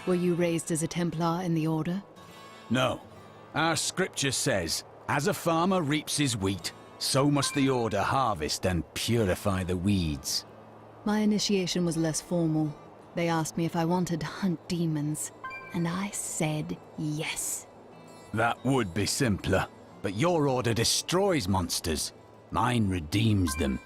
Were you raised as a Templar in the Order? No. Our scripture says, as a farmer reaps his wheat, so must the Order harvest and purify the weeds. My initiation was less formal. They asked me if I wanted to hunt demons, and I said yes. That would be simpler, but your Order destroys monsters. Mine redeems them.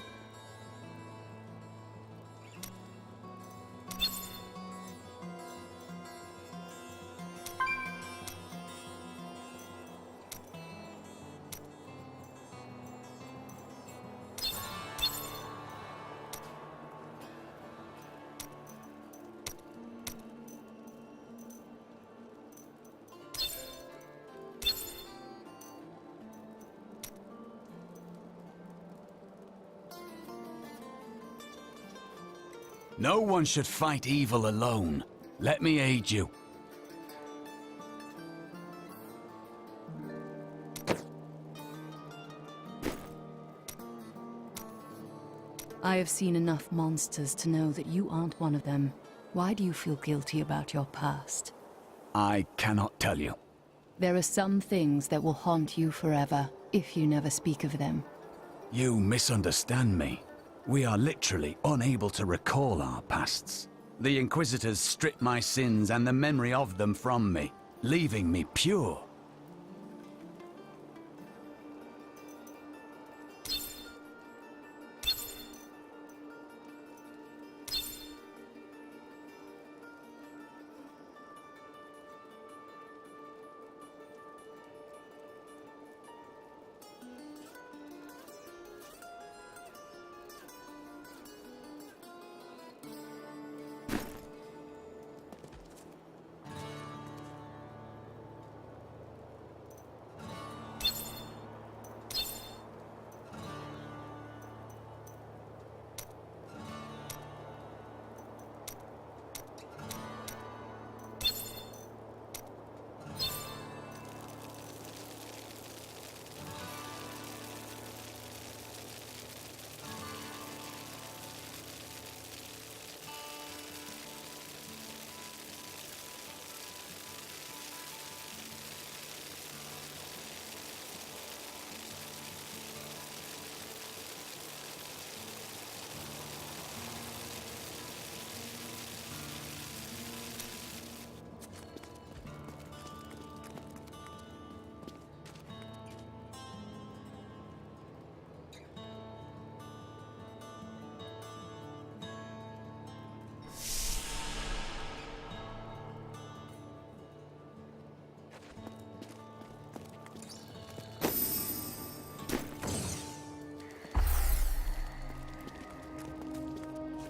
No one should fight evil alone. Let me aid you. I have seen enough monsters to know that you aren't one of them. Why do you feel guilty about your past? I cannot tell you. There are some things that will haunt you forever, if you never speak of them. You misunderstand me. We are literally unable to recall our pasts. The Inquisitors stripped my sins and the memory of them from me, leaving me pure.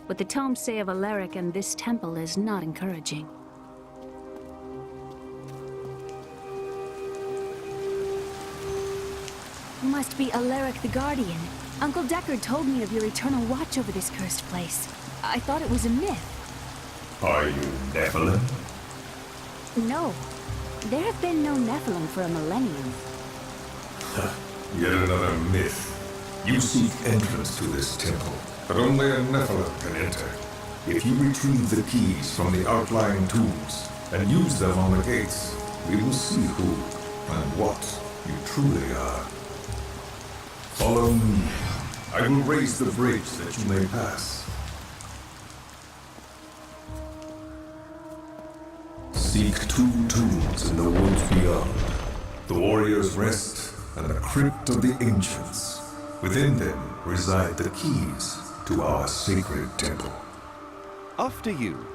What the tomes say of Alaric and this temple is not encouraging. You must be Alaric the Guardian. Uncle Deckard told me of your eternal watch over this cursed place. I thought it was a myth. Are you Nephilim? No. There have been no Nephilim for a millennium. Yet another myth. You seek entrance to this temple, but only a Nephilim can enter. If you retrieve the keys from the outlying tombs and use them on the gates, we will see who and what you truly are. Follow me. I will raise the bridge that you may pass. Seek two tombs in the woods beyond. The warrior's rest and the crypt of the ancients. Within them reside the keys to our sacred temple. After you.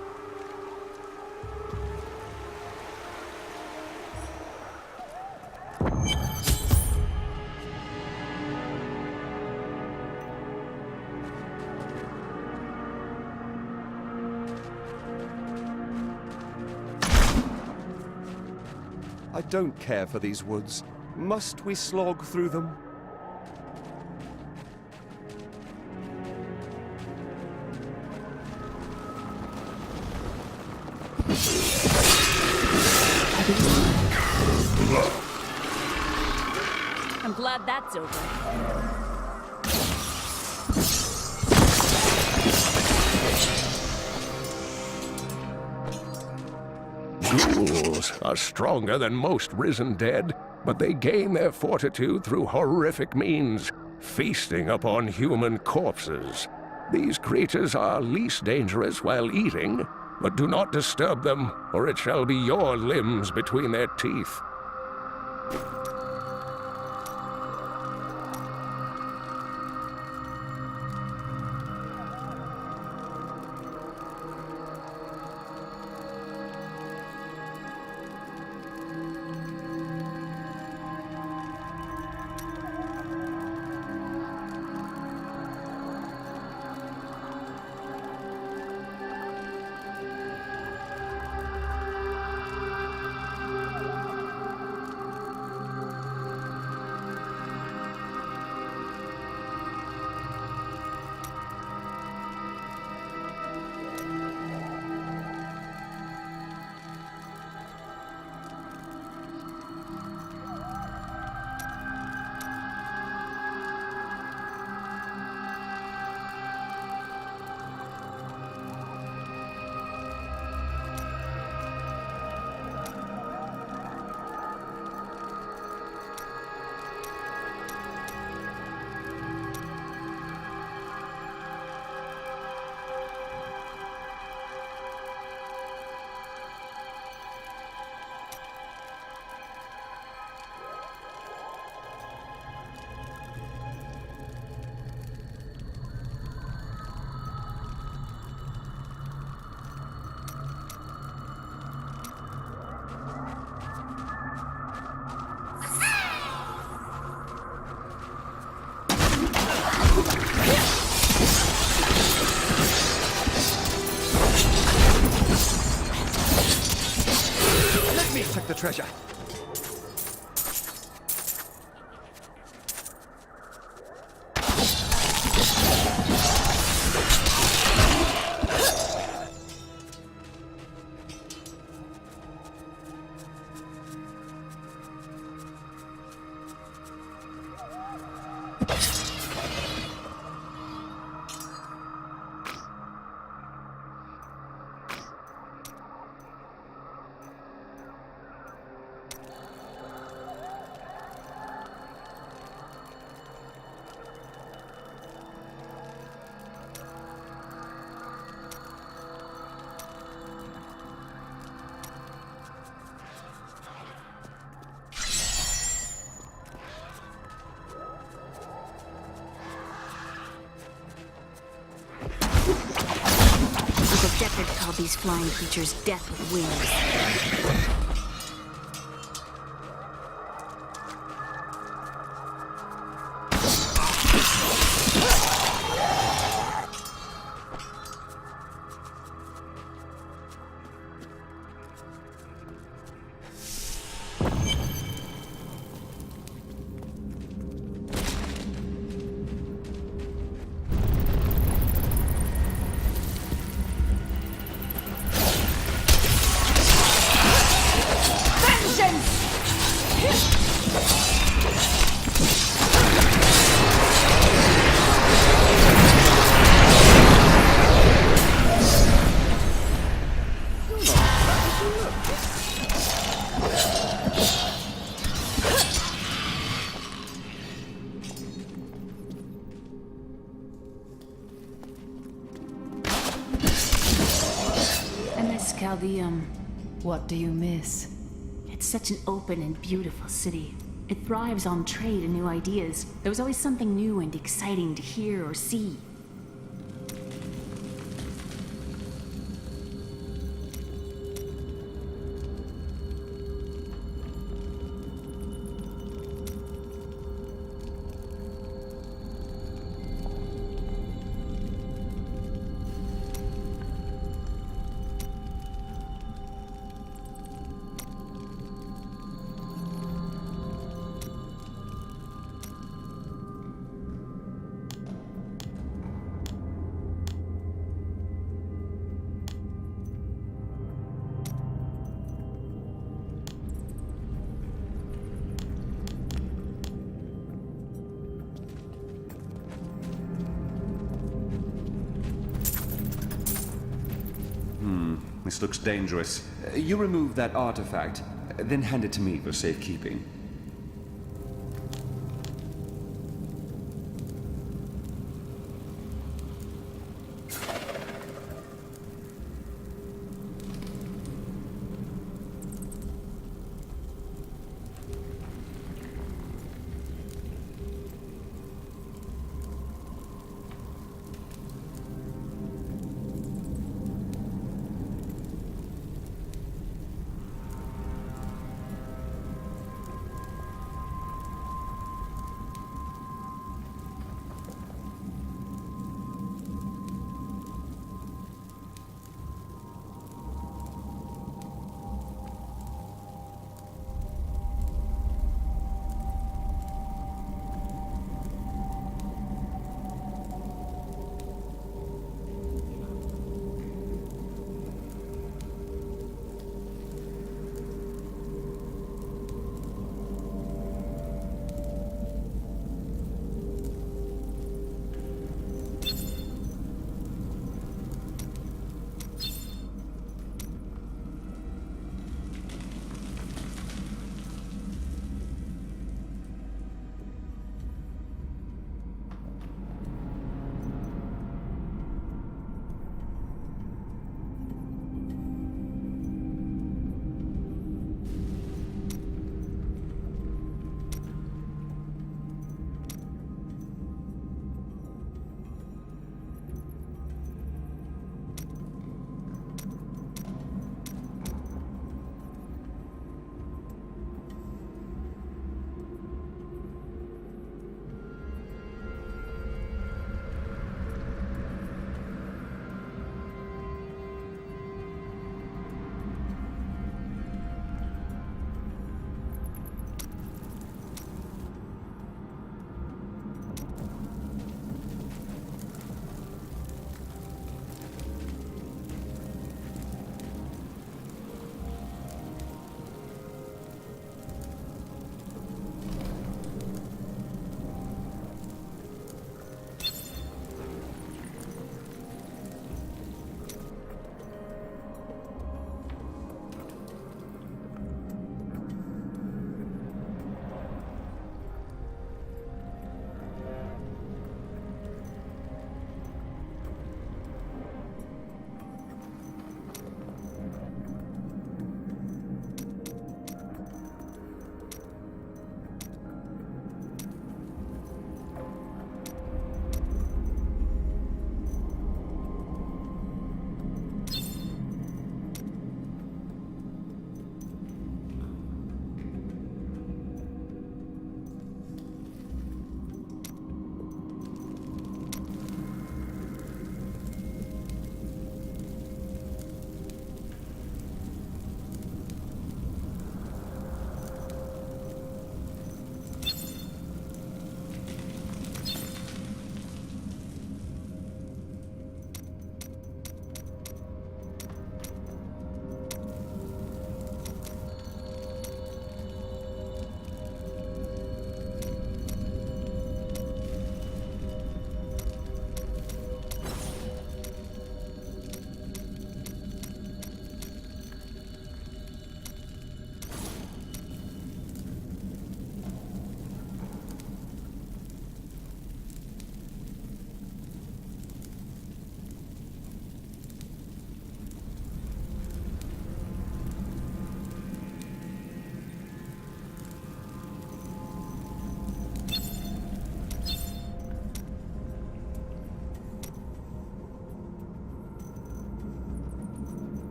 I don't care for these woods. Must we slog through them? I'm glad that's over. ghouls are stronger than most risen dead, but they gain their fortitude through horrific means, feasting upon human corpses. These creatures are least dangerous while eating, but do not disturb them, or it shall be your limbs between their teeth. Take the treasure. Deckard called these flying creatures death with wings. Chaldeum. What do you miss? It's such an open and beautiful city. It thrives on trade and new ideas. There was always something new and exciting to hear or see. This looks dangerous. You remove that artifact, then hand it to me for safekeeping.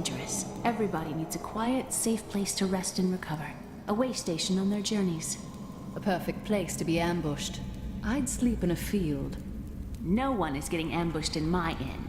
dangerous. Everybody needs a quiet, safe place to rest and recover. A way station on their journeys. A perfect place to be ambushed. I'd sleep in a field. No one is getting ambushed in my inn.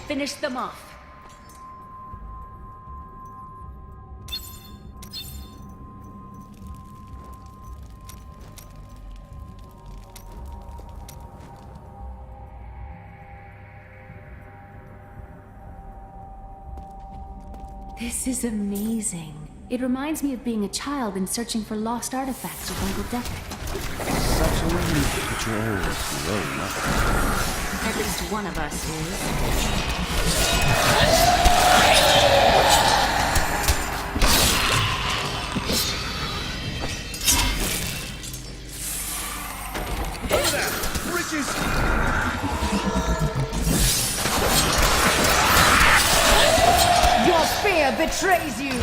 Finish them off. This is amazing. It reminds me of being a child and searching for lost artifacts with Uncle Decker. Such a relief that you're always grown up. At least one of us is. Your fear betrays you!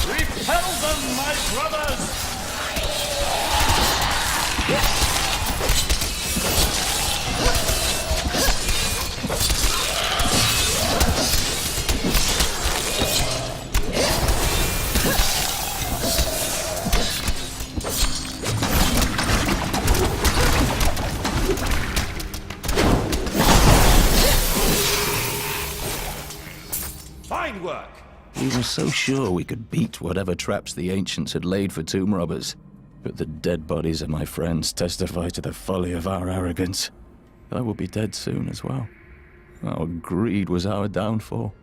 Repel them, my brothers! Fine work! We were so sure we could beat whatever traps the ancients had laid for tomb robbers. But the dead bodies of my friends testify to the folly of our arrogance. I will be dead soon as well. Our greed was our downfall.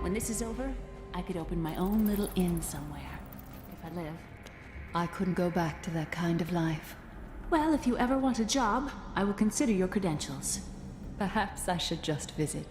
When this is over, I could open my own little inn somewhere. If I live. I couldn't go back to that kind of life. Well, if you ever want a job, I will consider your credentials. Perhaps I should just visit.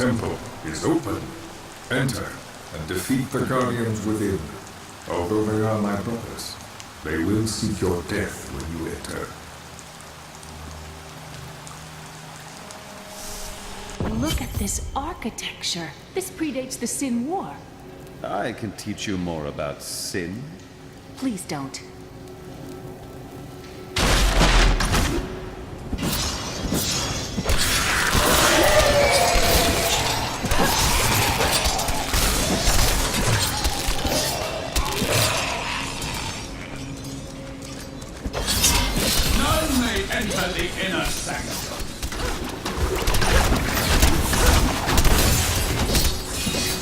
temple is open. Enter and defeat the guardians within. Although they are my brothers, they will seek your death when you enter. Look at this architecture. This predates the Sin War. I can teach you more about sin. Please don't. None may enter the inner sanctum.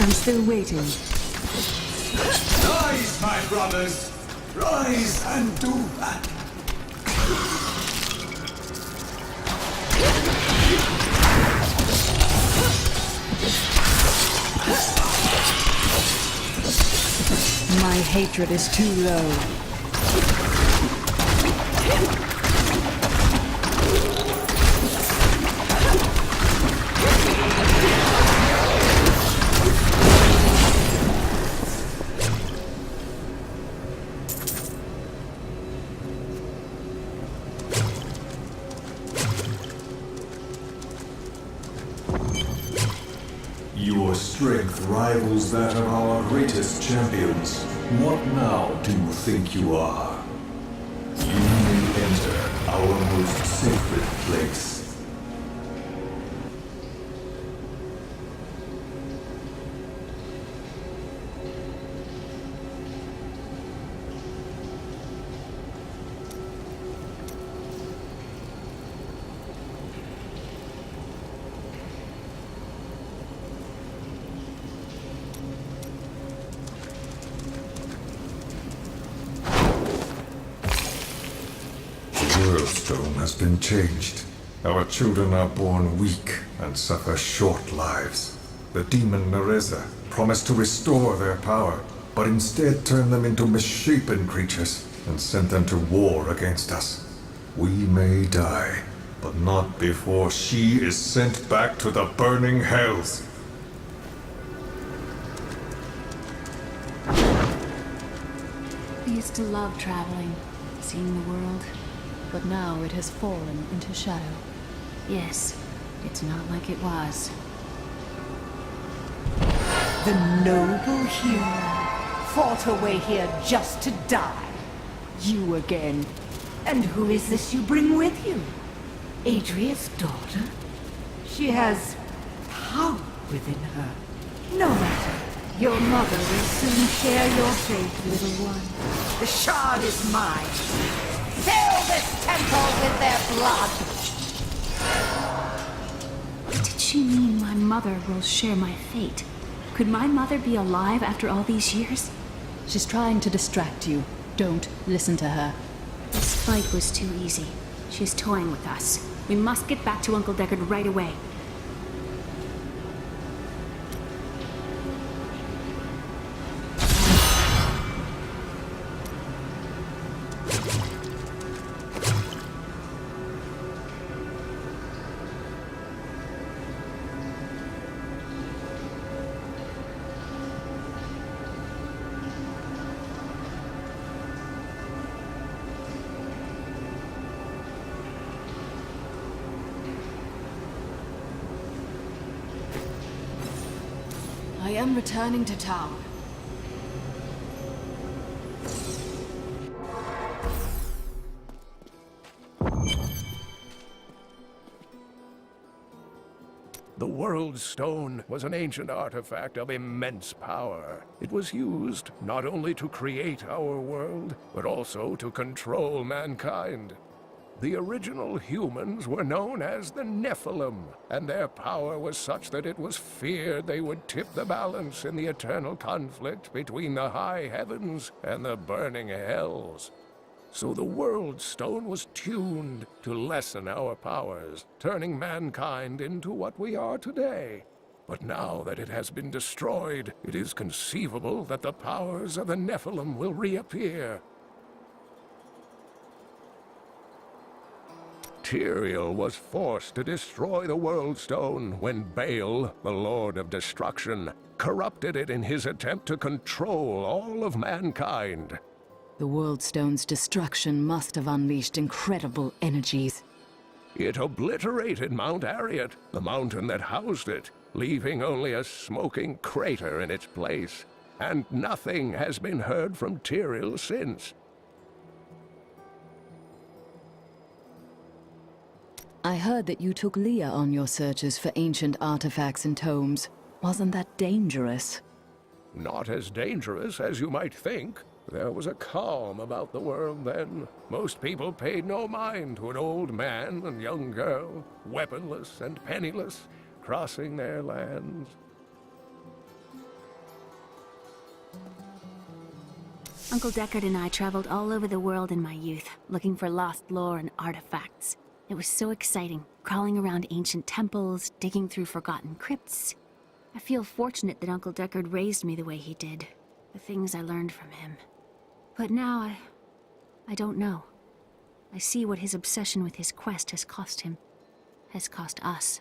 I'm still waiting. Rise, my brothers! Rise and do that! My hatred is too low. Your strength rivals that of our greatest champions. What now do you think you are? You may enter our most sacred place. Worldstone has been changed. Our children are born weak and suffer short lives. The demon Nereza promised to restore their power, but instead turned them into misshapen creatures and sent them to war against us. We may die, but not before she is sent back to the burning hells. I used to love traveling, seeing the world. But now it has fallen into shadow. Yes, it's not like it was. The noble hero fought her way here just to die. You again. And who is this you bring with you? Adria's daughter? She has power within her. No matter. Your mother will soon share your fate, little one. The shard is mine. Fill this temple with their blood! Did she mean my mother will share my fate? Could my mother be alive after all these years? She's trying to distract you. Don't listen to her. This fight was too easy. She's toying with us. We must get back to Uncle Deckard right away. I am returning to town. The World Stone was an ancient artifact of immense power. It was used not only to create our world, but also to control mankind. The original humans were known as the Nephilim, and their power was such that it was feared they would tip the balance in the eternal conflict between the high heavens and the burning hells. So the World Stone was tuned to lessen our powers, turning mankind into what we are today. But now that it has been destroyed, it is conceivable that the powers of the Nephilim will reappear. Tyrael was forced to destroy the World Stone when Baal, the Lord of Destruction, corrupted it in his attempt to control all of mankind. The World Stone's destruction must have unleashed incredible energies. It obliterated Mount Ariat, the mountain that housed it, leaving only a smoking crater in its place. And nothing has been heard from Tyrael since. I heard that you took Leah on your searches for ancient artifacts and tomes. Wasn't that dangerous? Not as dangerous as you might think. There was a calm about the world then. Most people paid no mind to an old man and young girl, weaponless and penniless, crossing their lands. Uncle Deckard and I traveled all over the world in my youth, looking for lost lore and artifacts. It was so exciting, crawling around ancient temples, digging through forgotten crypts. I feel fortunate that Uncle Deckard raised me the way he did, the things I learned from him. But now I don't know. I see what his obsession with his quest has cost him, has cost us.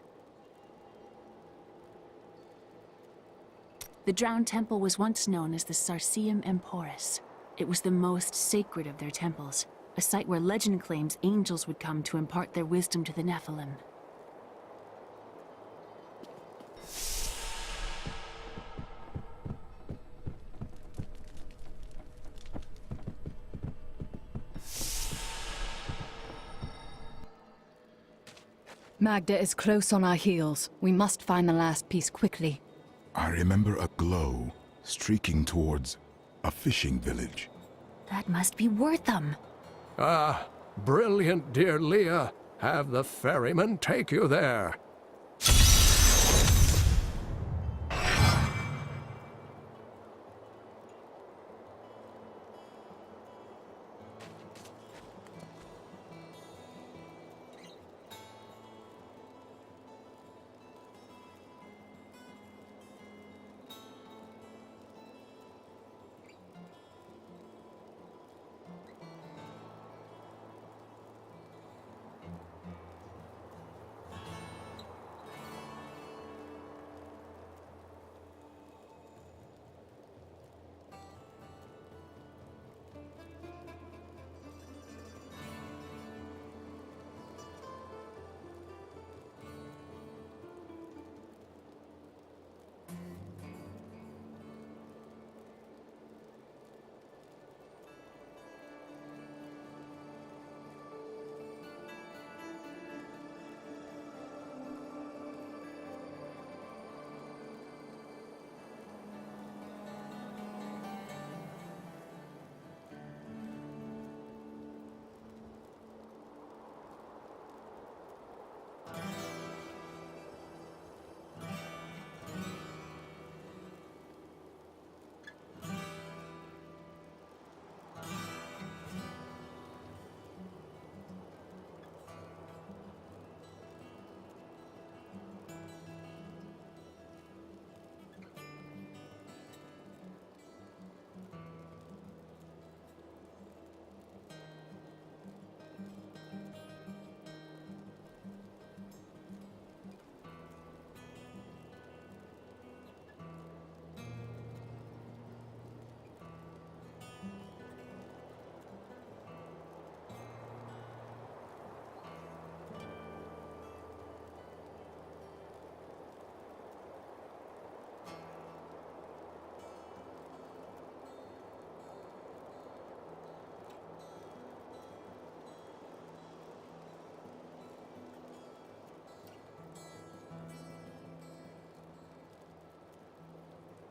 The Drowned Temple was once known as the Sarsium Emporis. It was the most sacred of their temples, a site where legend claims angels would come to impart their wisdom to the Nephilim. Magda is close on our heels. We must find the last piece quickly. I remember a glow streaking towards a fishing village. That must be Wortham. Ah, brilliant, dear Leah. Have the ferryman take you there.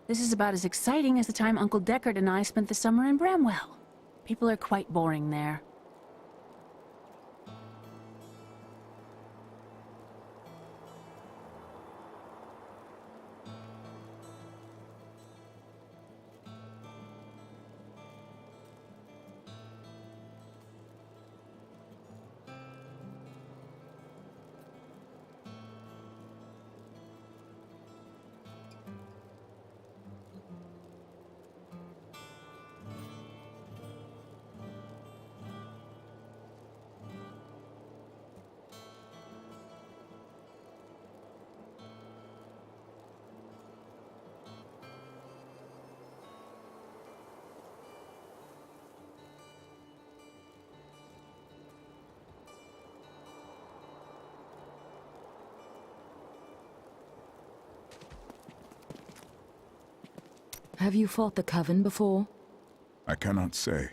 This is about as exciting as the time Uncle Deckard and I spent the summer in Bramwell. People are quite boring there. Have you fought the Coven before? I cannot say,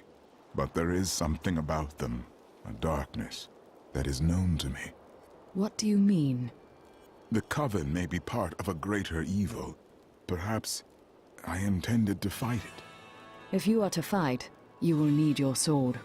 but there is something about them, a darkness, that is known to me. What do you mean? The Coven may be part of a greater evil. Perhaps I intended to fight it. If you are to fight, you will need your sword.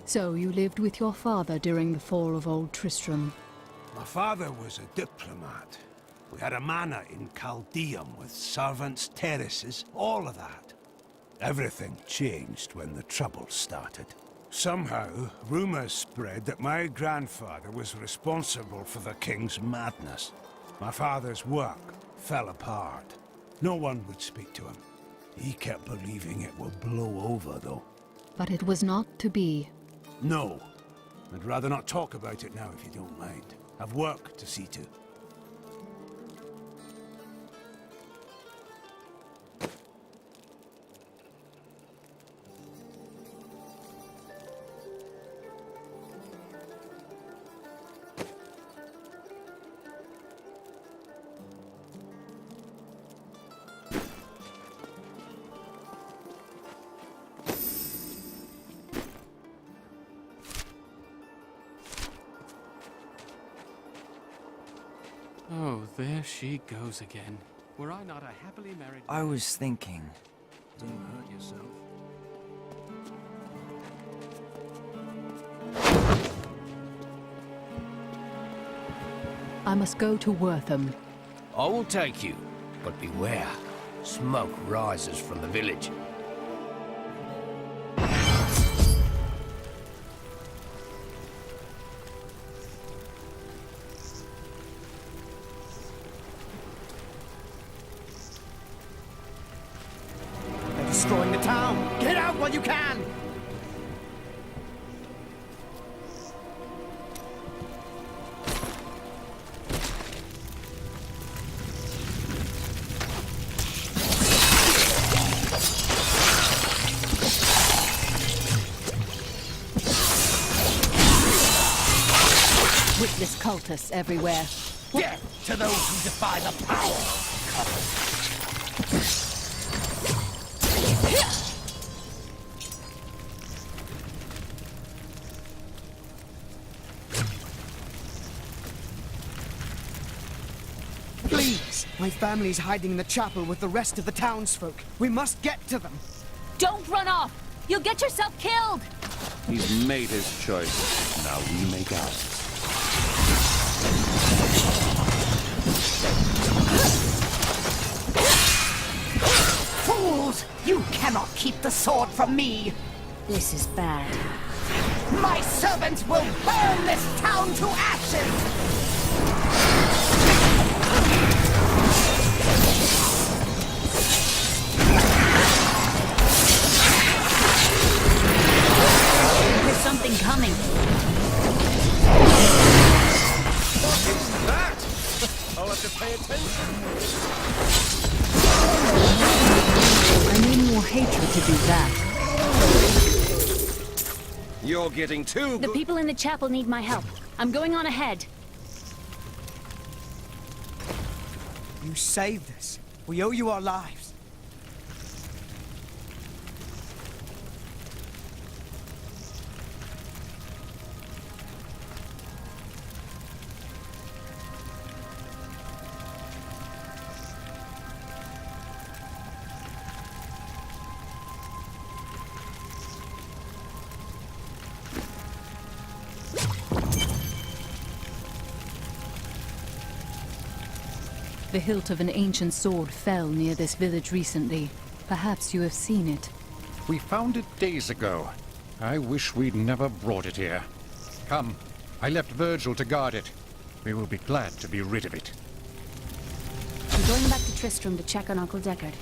So you lived with your father during the fall of Old Tristram. My father was a diplomat. We had a manor in Chaldeum with servants, terraces, all of that. Everything changed when the Troubles started. Somehow, rumors spread that my grandfather was responsible for the king's madness. My father's work fell apart. No one would speak to him. He kept believing it would blow over, though. But it was not to be. No. I'd rather not talk about it now, if you don't mind. I've work to see to. Oh, there she goes again. Were I not a happily married... I was thinking... Don't hurt yourself. I must go to Wortham. I will take you, but beware. Smoke rises from the village. Destroying the town! Get out while you can! Witless cultists everywhere. Death to those who defy the power! Please! My family's hiding in the chapel with the rest of the townsfolk. We must get to them! Don't run off! You'll get yourself killed! He's made his choice. Now we make ours. Fools! You cannot keep the sword from me! This is bad. My servants will burn this town to ashes! There's something coming. What is that? I'll have to pay attention. I need more hatred to do that. You're getting too The good. people in the chapel need my help. I'm going on ahead. You saved us. We owe you our lives. The hilt of an ancient sword fell near this village recently. Perhaps you have seen it. We found it days ago. I wish we'd never brought it here. Come, I left Virgil to guard it. We will be glad to be rid of it. I'm going back to Tristram to check on Uncle Deckard.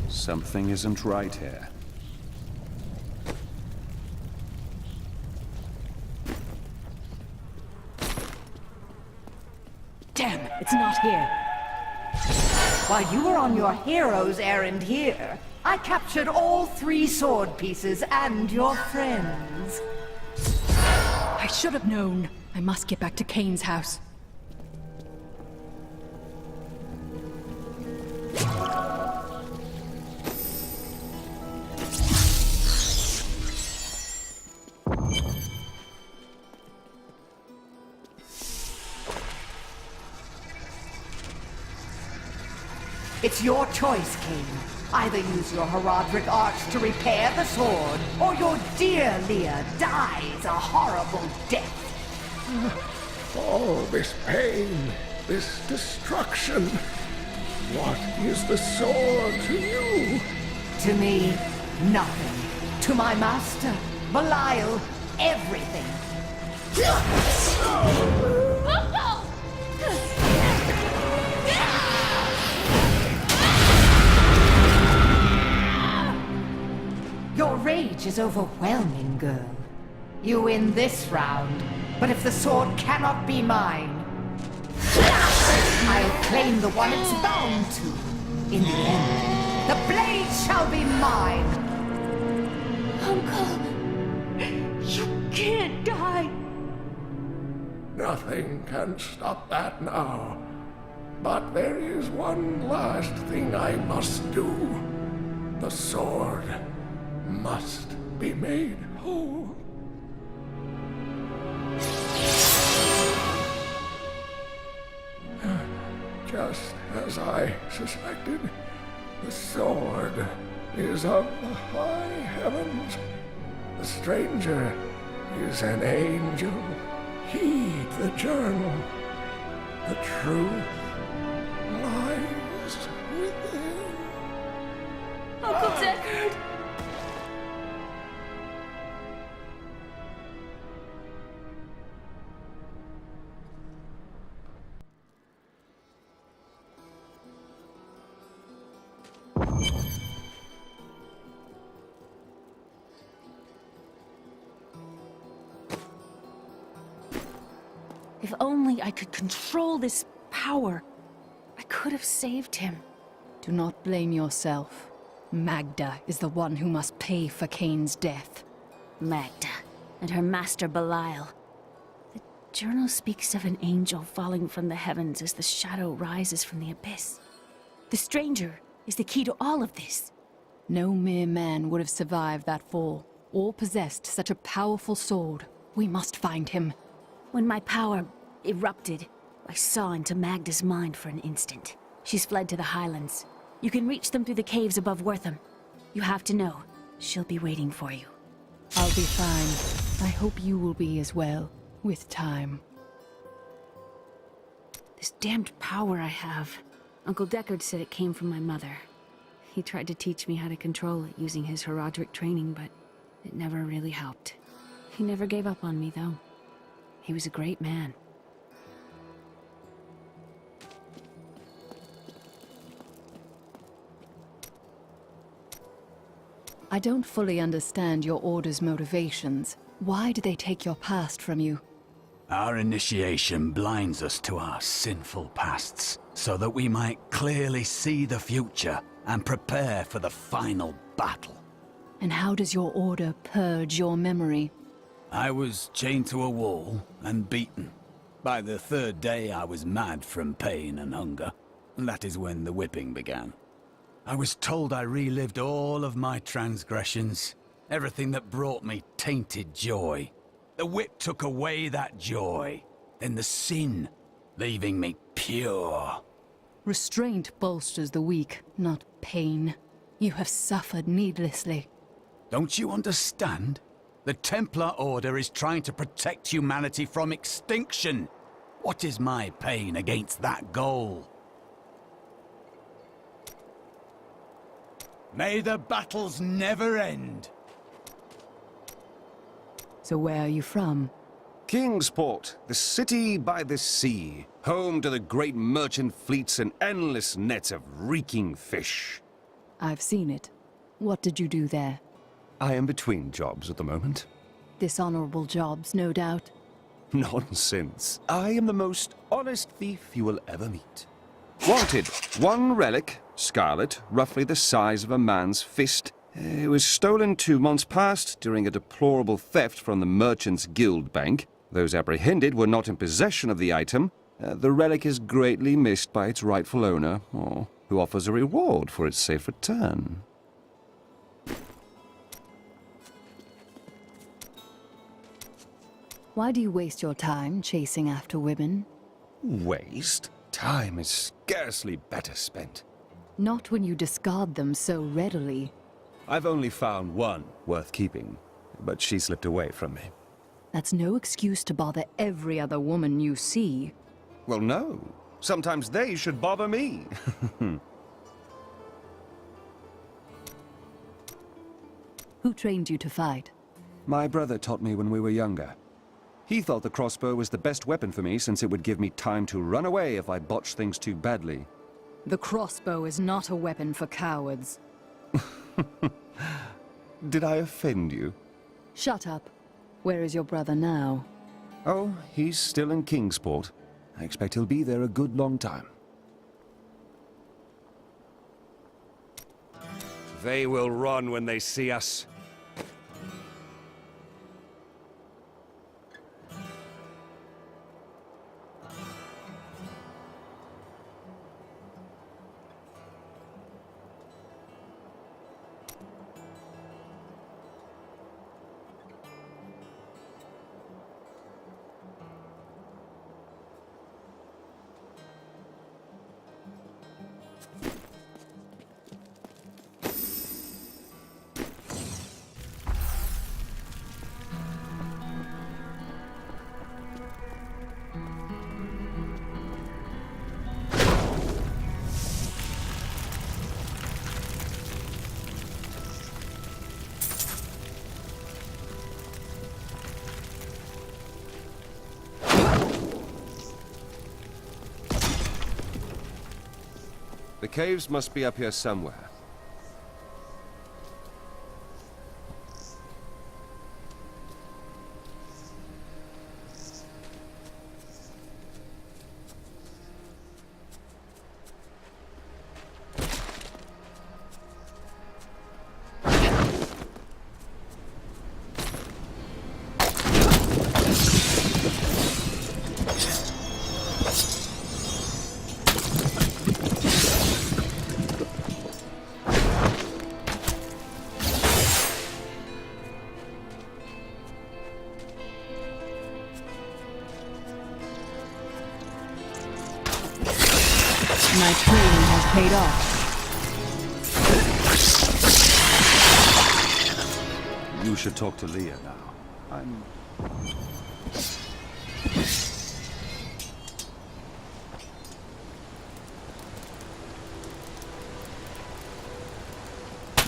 Something isn't right here. Damn, it's not here. While you were on your hero's errand here, I captured all 3 sword pieces and your friends. I should have known. I must get back to Kane's house. It's your choice, Kane. Either use your Herodric arch to repair the sword, or your dear Leah dies a horrible death. All this pain, this destruction. What is the sword to you? To me, nothing. To my master, Belial, everything. Your rage is overwhelming, girl. You win this round, but if the sword cannot be mine, I'll claim the one it's bound to. In the end, the blade shall be mine. Uncle, you can't die. Nothing can stop that now. But there is one last thing I must do. The sword must be made whole. Just as I suspected, the sword is of the high heavens. The stranger is an angel. Heed the journal. The truth lies within. Uncle Deckard! If only I could control this power, I could have saved him. Do not blame yourself. Magda is the one who must pay for Kane's death. Magda and her master Belial. The journal speaks of an angel falling from the heavens as the shadow rises from the abyss. The stranger is the key to all of this. No mere man would have survived that fall, or possessed such a powerful sword. We must find him. When my power erupted, I saw into Magda's mind for an instant. She's fled to the highlands. You can reach them through the caves above Wortham. You have to know, she'll be waiting for you. I'll be fine. I hope you will be as well, with time. This damned power I have. Uncle Deckard said it came from my mother. He tried to teach me how to control it using his Herodric training, but it never really helped. He never gave up on me, though. He was a great man. I don't fully understand your order's motivations. Why did they take your past from you? Our initiation blinds us to our sinful pasts, so that we might clearly see the future and prepare for the final battle. And how does your order purge your memory? I was chained to a wall and beaten. By the 3rd day I was mad from pain and hunger, and that is when the whipping began. I was told I relived all of my transgressions, everything that brought me tainted joy. The whip took away that joy, then the sin, leaving me pure. Restraint bolsters the weak, not pain. You have suffered needlessly. Don't you understand? The Templar Order is trying to protect humanity from extinction. What is my pain against that goal? May the battles never end. So where are you from? Kingsport, the city by the sea, home to the great merchant fleets and endless nets of reeking fish. I've seen it. What did you do there? I am between jobs at the moment. Dishonorable jobs, no doubt. Nonsense. I am the most honest thief you will ever meet. Wanted, one relic, scarlet, roughly the size of a man's fist. It was stolen 2 months past during a deplorable theft from the Merchants Guild Bank. Those apprehended were not in possession of the item. The relic is greatly missed by its rightful owner, who offers a reward for its safe return. Why do you waste your time chasing after women? Waste? Time is scarcely better spent. Not when you discard them so readily. I've only found one worth keeping, but she slipped away from me. That's no excuse to bother every other woman you see. Well, no. Sometimes they should bother me. Who trained you to fight? My brother taught me when we were younger. He thought the crossbow was the best weapon for me since it would give me time to run away if I botched things too badly. The crossbow is not a weapon for cowards. Did I offend you? Shut up. Where is your brother now? Oh, he's still in Kingsport. I expect he'll be there a good long time. They will run when they see us. The caves must be up here somewhere. My training has paid off. You should talk to Leah now.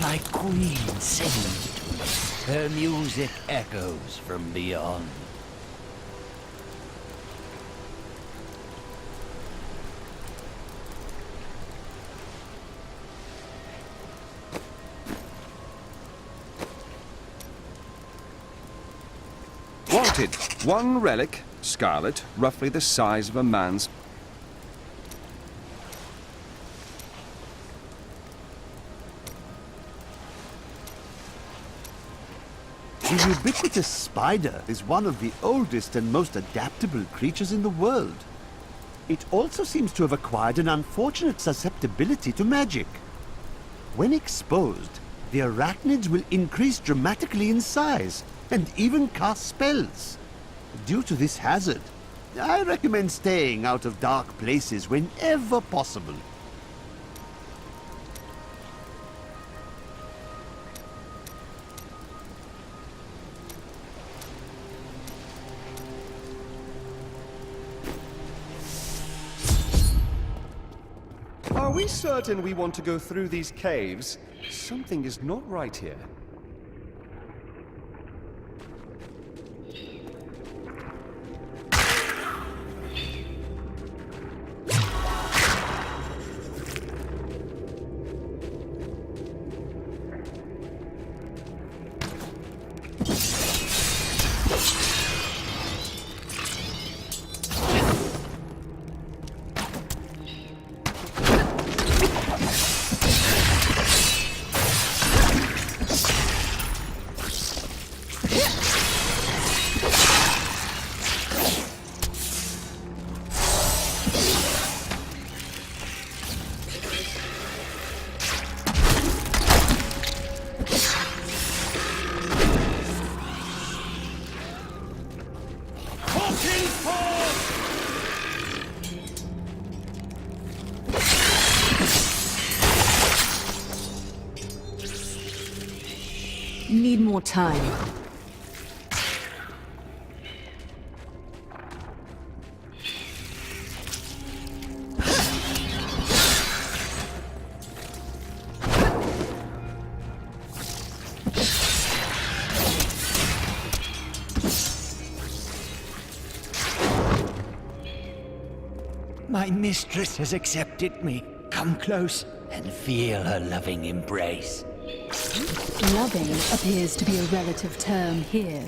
My queen sings. Her music echoes from beyond. Wanted, one relic, scarlet, roughly the size of a man's. The ubiquitous spider is one of the oldest and most adaptable creatures in the world. It also seems to have acquired an unfortunate susceptibility to magic. When exposed, the arachnids will increase dramatically in size and even cast spells. Due to this hazard, I recommend staying out of dark places whenever possible. Are we certain we want to go through these caves? Something is not right here. Need more time. My mistress has accepted me. Come close and feel her loving embrace. Loving appears to be a relative term here.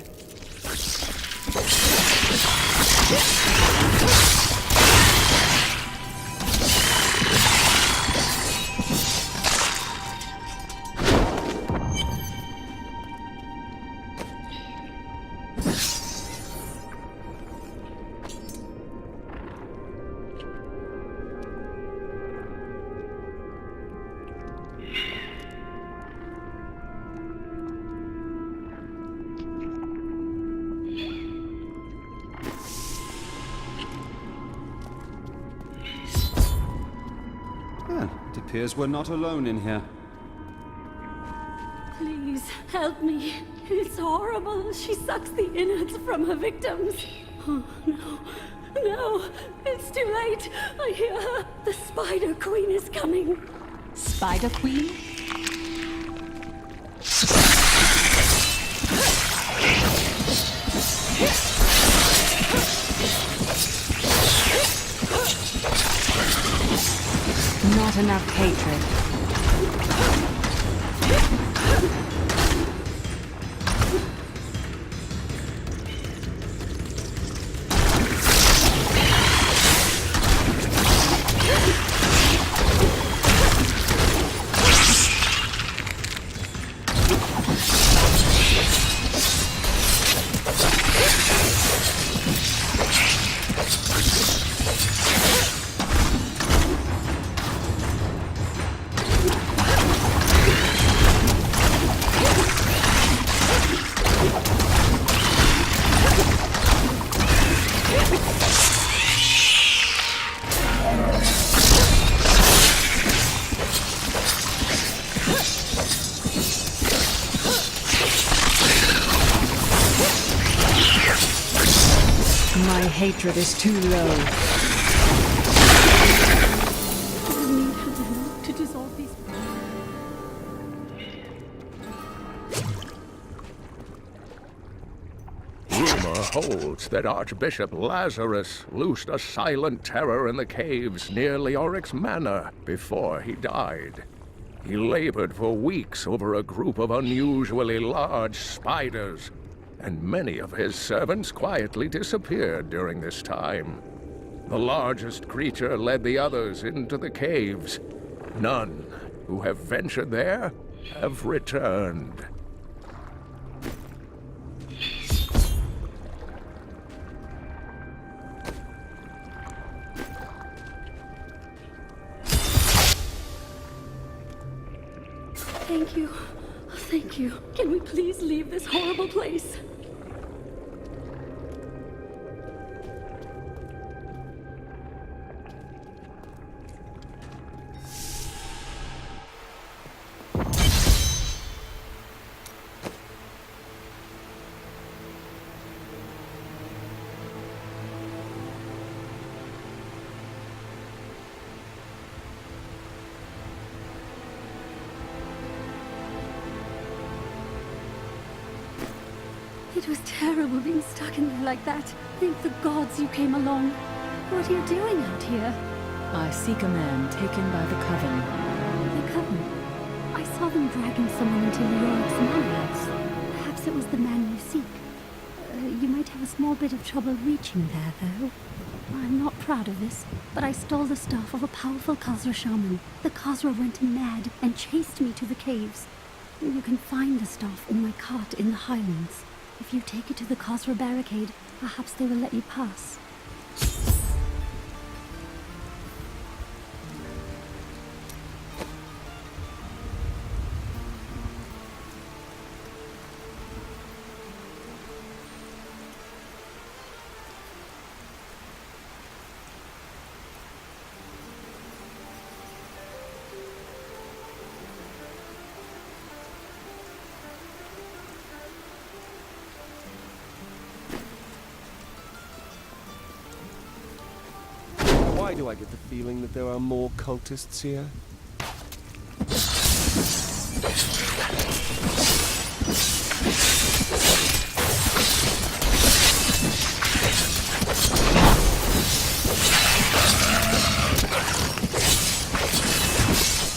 It appears we're not alone in here. Please, help me. It's horrible. She sucks the innards from her victims. Oh, no. No, it's too late. I hear her. The Spider Queen is coming. Spider Queen? Not enough hatred. My hatred is too low. To dissolve these. Rumor holds that Archbishop Lazarus loosed a silent terror in the caves near Leoric's manor before he died. He labored for weeks over a group of unusually large spiders, and many of his servants quietly disappeared during this time. The largest creature led the others into the caves. None who have ventured there have returned. Thank you. Thank you. Can we please leave this horrible place? It was terrible being stuck in there like that. Thank the gods you came along. What are you doing out here? I seek a man taken by the Coven. The Coven? I saw them dragging someone into Leoric's manor house. Perhaps it was the man you seek. You might have a small bit of trouble reaching there, though. I'm not proud of this, but I stole the staff of a powerful Khazra shaman. The Khazra went mad and chased me to the caves. You can find the staff in my cart in the Highlands. If you take it to the Khazra barricade, perhaps they will let you pass. Why do I get the feeling that there are more cultists here?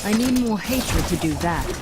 I need more hatred to do that.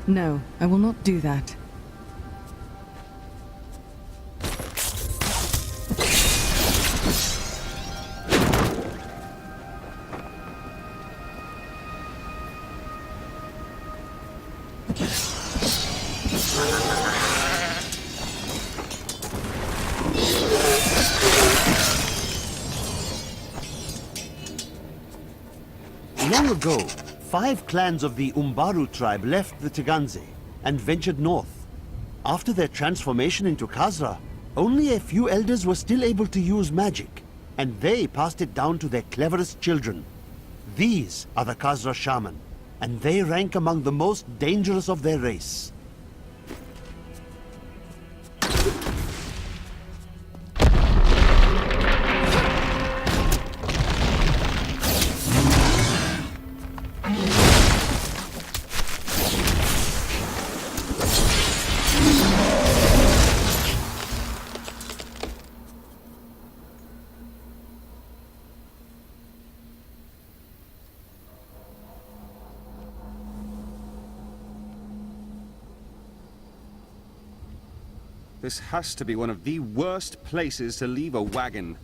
No, I will not do that. Long ago, 5 clans of the Umbaru tribe left the Teganze and ventured north. After their transformation into Khazra, only a few elders were still able to use magic, and they passed it down to their cleverest children. These are the Khazra Shaman, and they rank among the most dangerous of their race. This has to be one of the worst places to leave a wagon.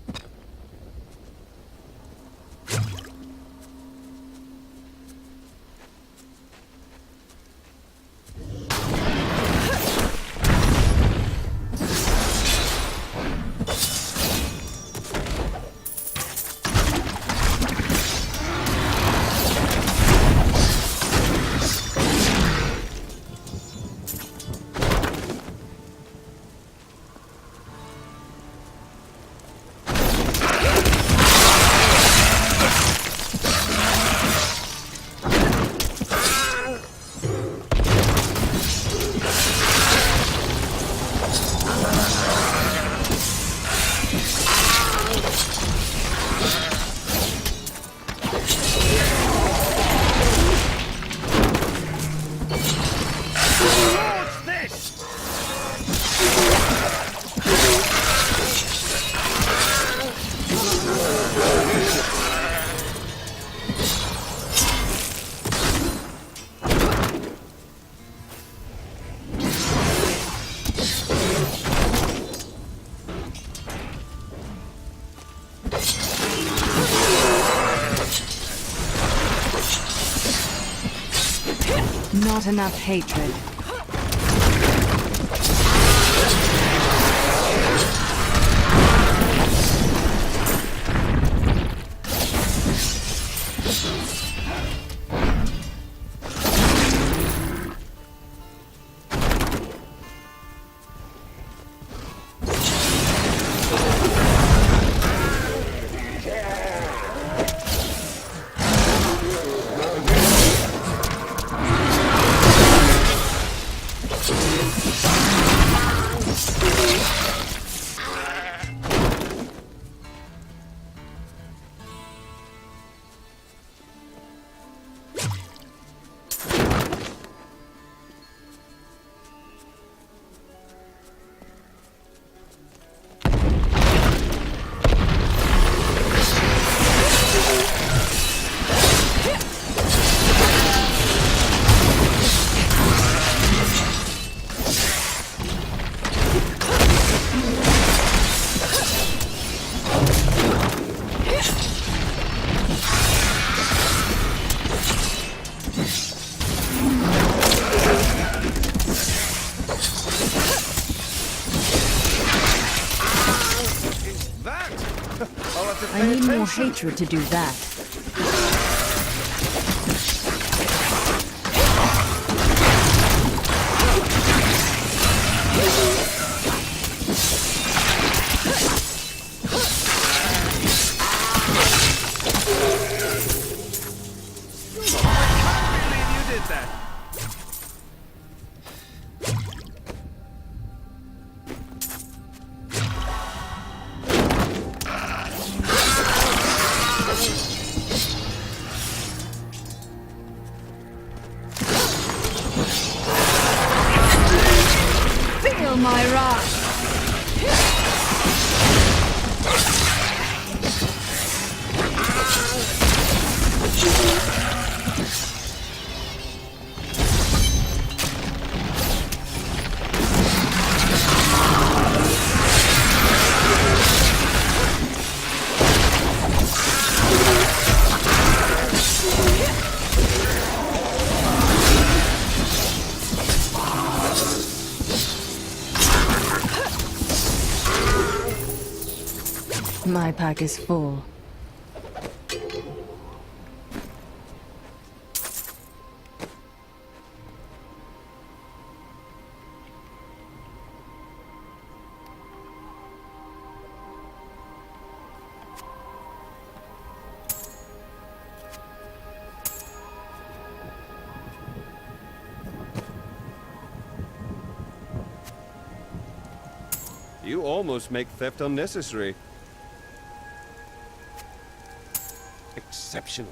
Not enough hatred. I need more hatred to do that. Feel my wrath! My pack is full. You almost make theft unnecessary. Exceptional.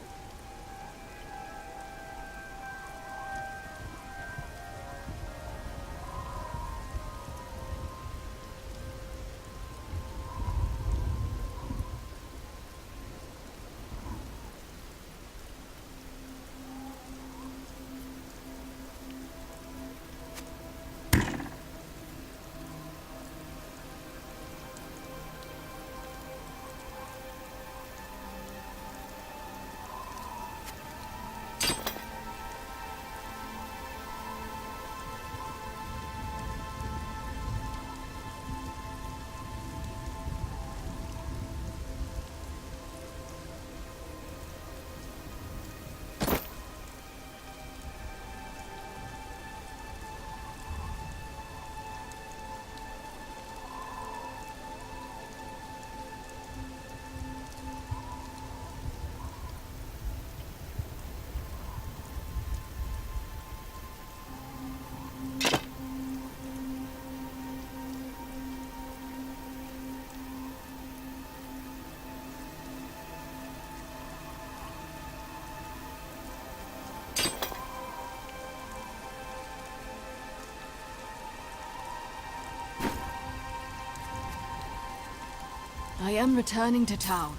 I am returning to town.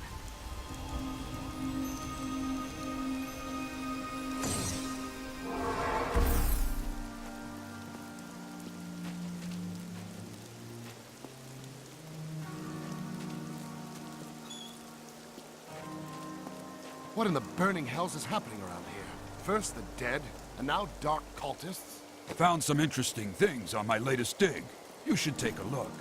What in the burning hells is happening around here? First the dead, and now dark cultists? Found some interesting things on my latest dig. You should take a look.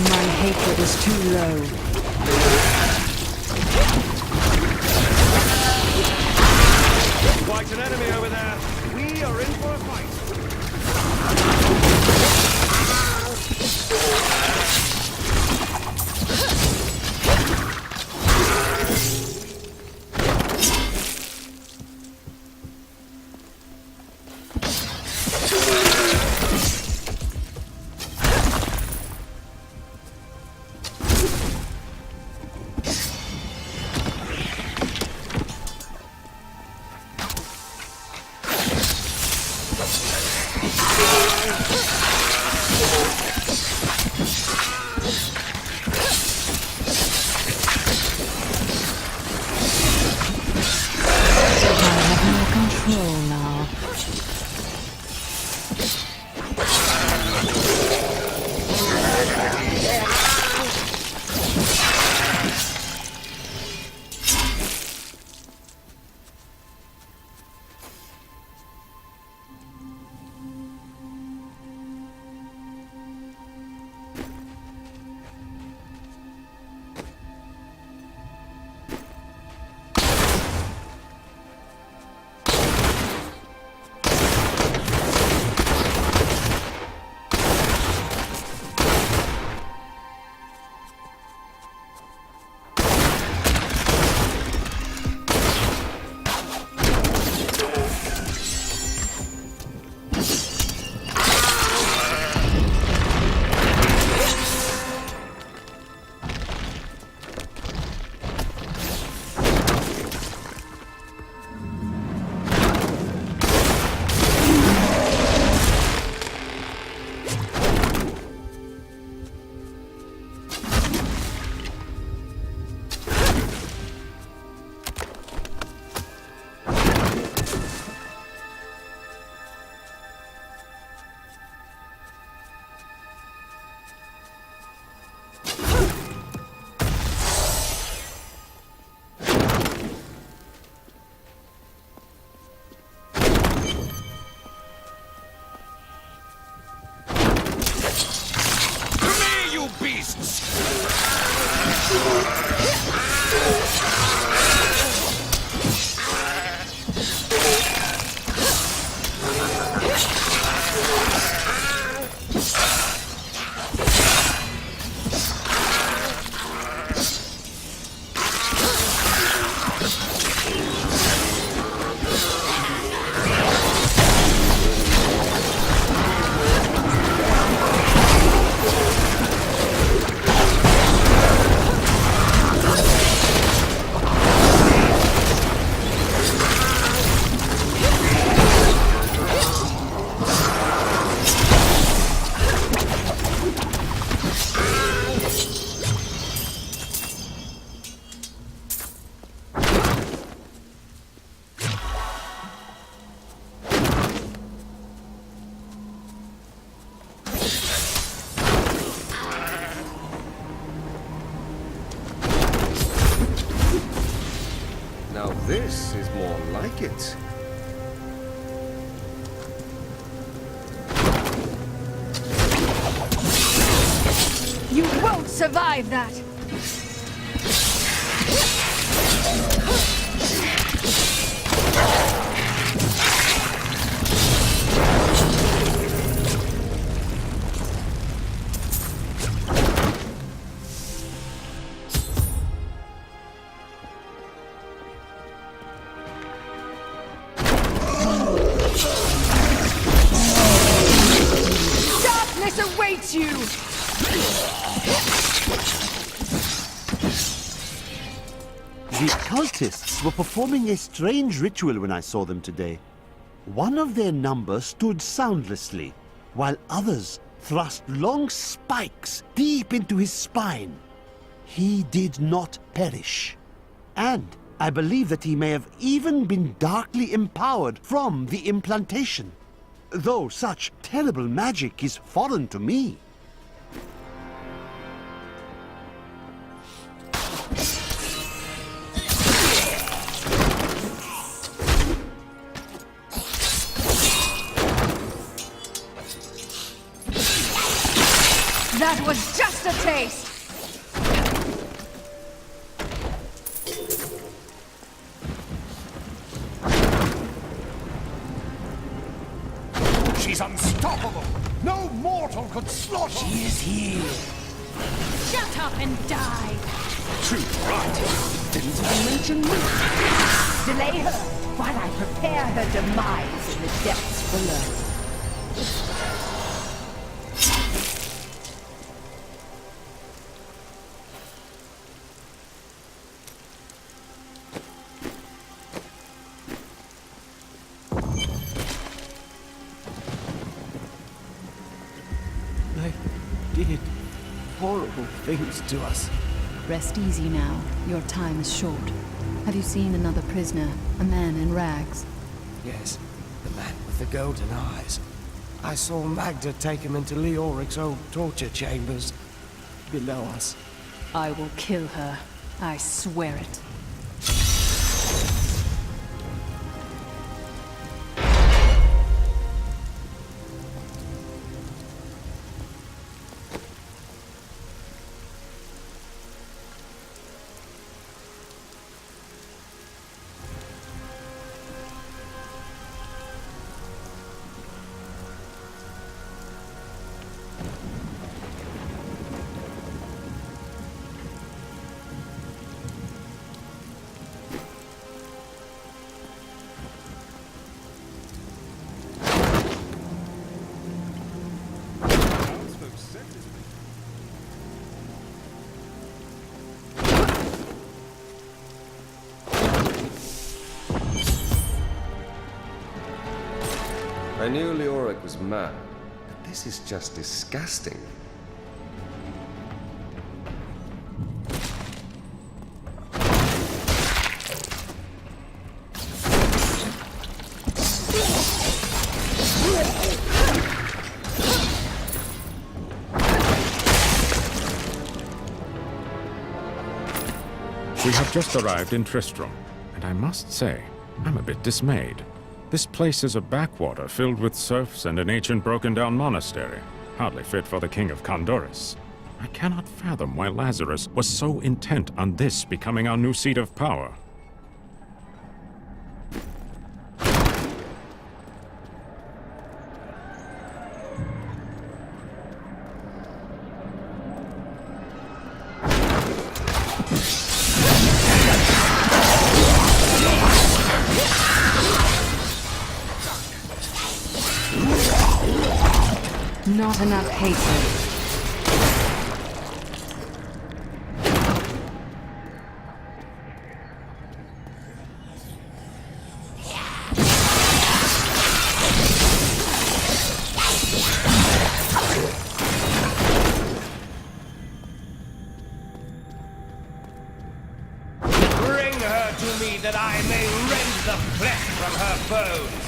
My hatred is too low. Quite an enemy over there. We are in for a fight. This is more like it. You won't survive that! Darkness awaits you! The cultists were performing a strange ritual when I saw them today. One of their number stood soundlessly, while others thrust long spikes deep into his spine. He did not perish. And I believe that he may have even been darkly empowered from the implantation, though such terrible magic is foreign to me. That was just a taste! She's unstoppable! No mortal could slaughter! She is here. Shut up and die! Too right! Didn't I mention me? Delay her while I prepare her demise in the depths below. They did horrible things to us. Rest easy now. Your time is short. Have you seen another prisoner? A man in rags? Yes, the man with the golden eyes. I saw Magda take him into Leoric's old torture chambers below us. I will kill her. I swear it. I knew Leoric was mad, but this is just disgusting. We have just arrived in Tristram, and I must say, I'm a bit dismayed. This place is a backwater filled with serfs and an ancient broken-down monastery, hardly fit for the King of Condorus. I cannot fathom why Lazarus was so intent on this becoming our new seat of power. Not enough hatred. Bring her to me that I may rend the flesh from her bones!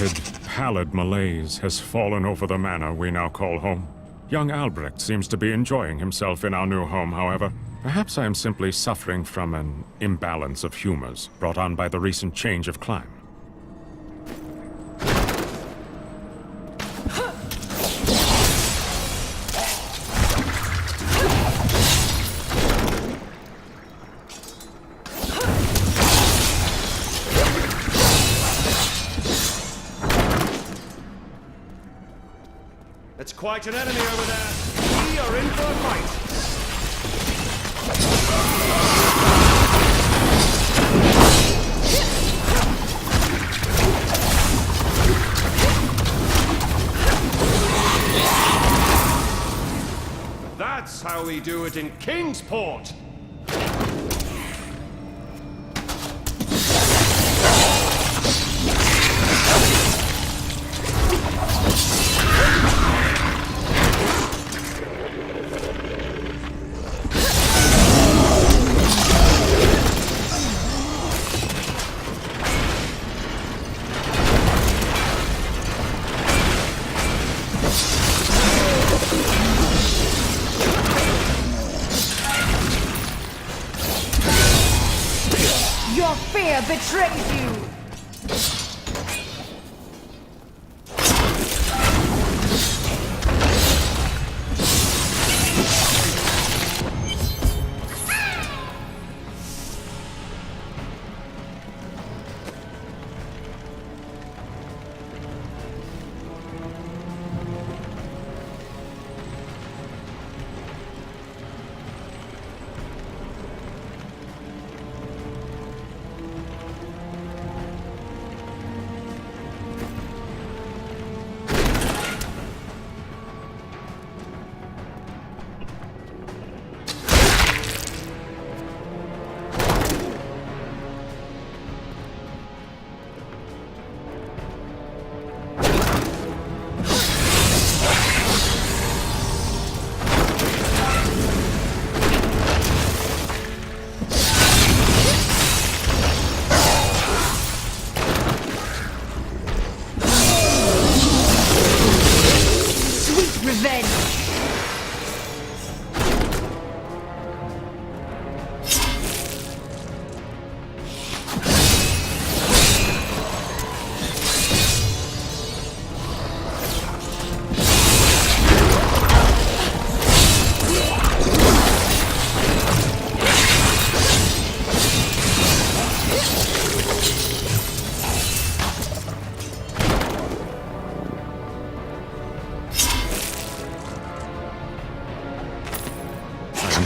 haunted, pallid malaise has fallen over the manor we now call home. Young Albrecht seems to be enjoying himself in our new home, however. Perhaps I am simply suffering from an imbalance of humors brought on by the recent change of climate. It's quite an enemy over there. We are in for a fight. That's how we do it in Kingsport. Your fear betrays you!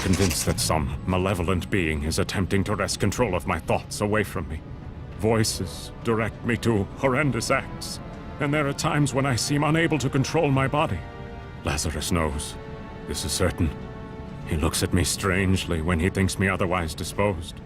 Convinced that some malevolent being is attempting to wrest control of my thoughts away from me. Voices direct me to horrendous acts, and there are times when I seem unable to control my body. Lazarus knows. This is certain. He looks at me strangely when he thinks me otherwise disposed.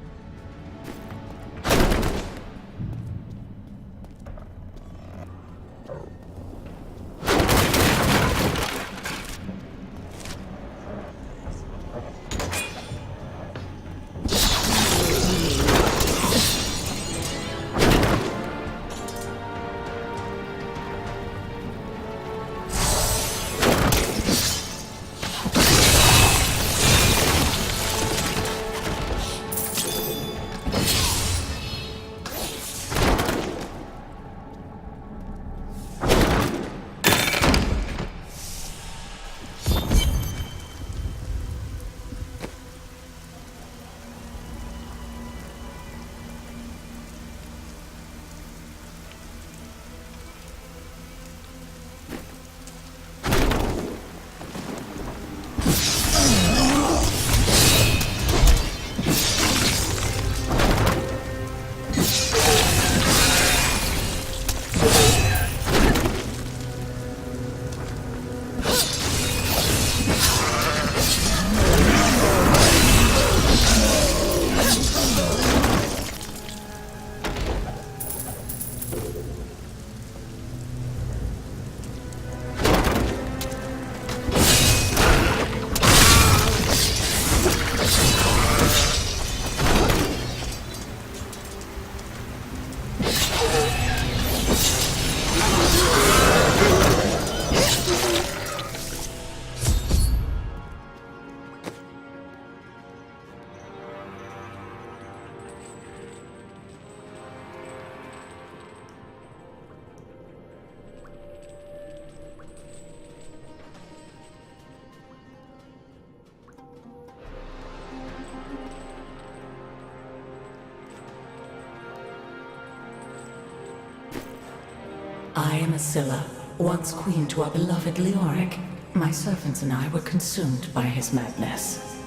am Asilla, once queen to our beloved Leoric. My servants and I were consumed by his madness.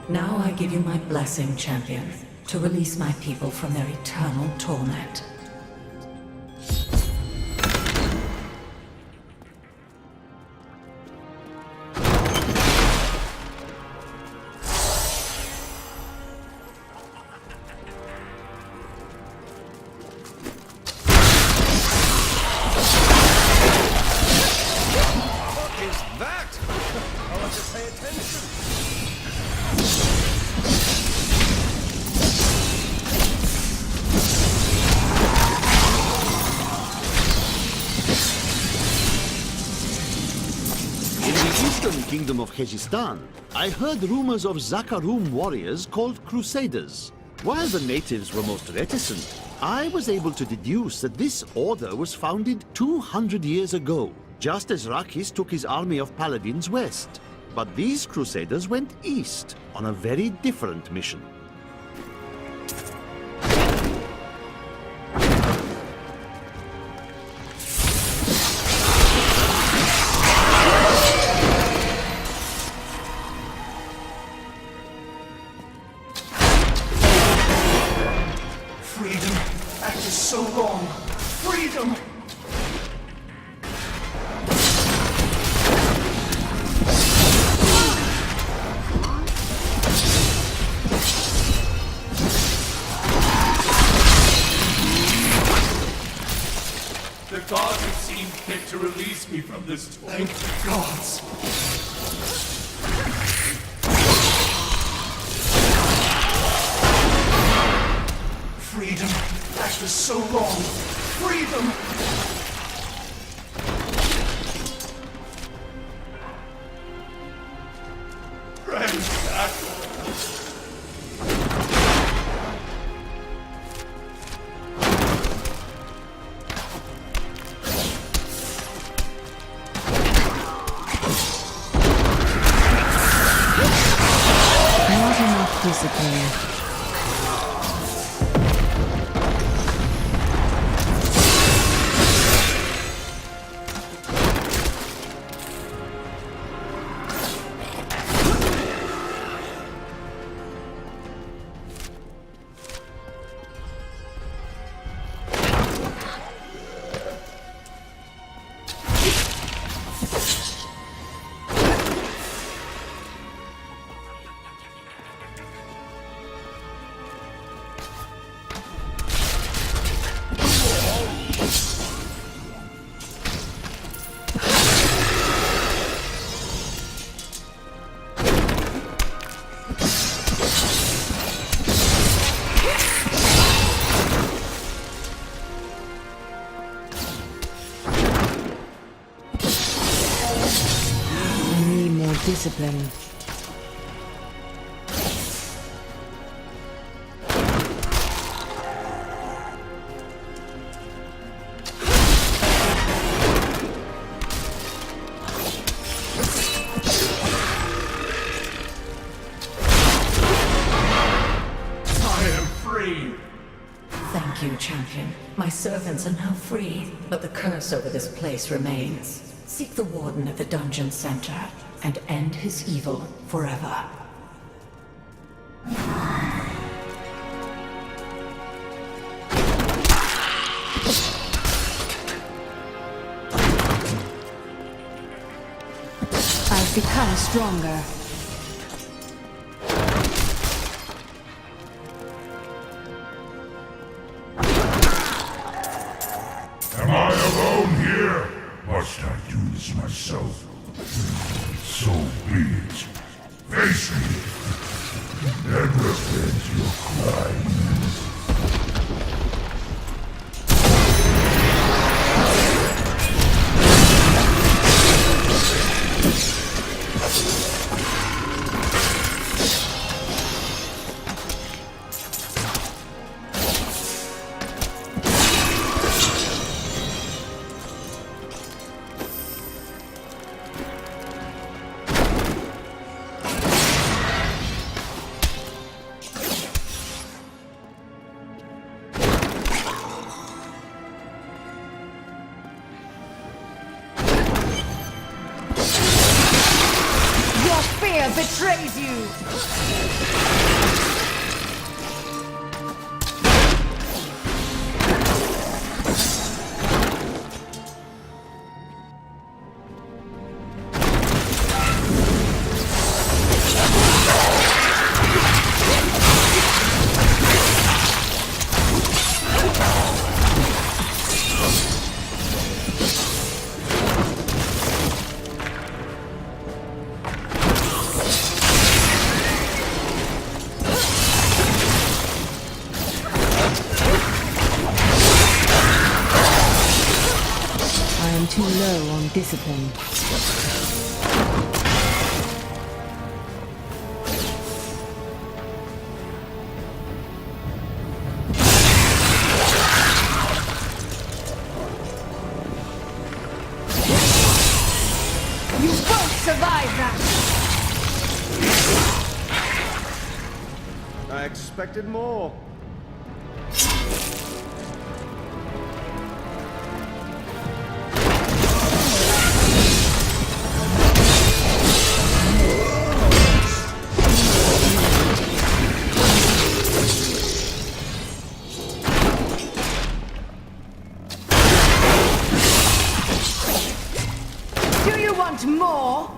Now I give you my blessing, champion, to release my people from their eternal torment. Kingdom of Khejistan, I heard rumors of Zakarum warriors called Crusaders. While the natives were most reticent, I was able to deduce that this order was founded 200 years ago, just as Rakis took his army of paladins west. But these Crusaders went east on a very different mission. Thank the gods. Freedom. After so long. Freedom! Discipline. Thank you, champion. My servants are now free, but the curse over this place remains. Seek the warden at the dungeon center and end his evil forever. I've become stronger. Am I alone here? Must I do this myself? So be it. Face me, and repent your crimes. fear betrays you! Too low on discipline. You won't survive that! I expected more. Do you want more?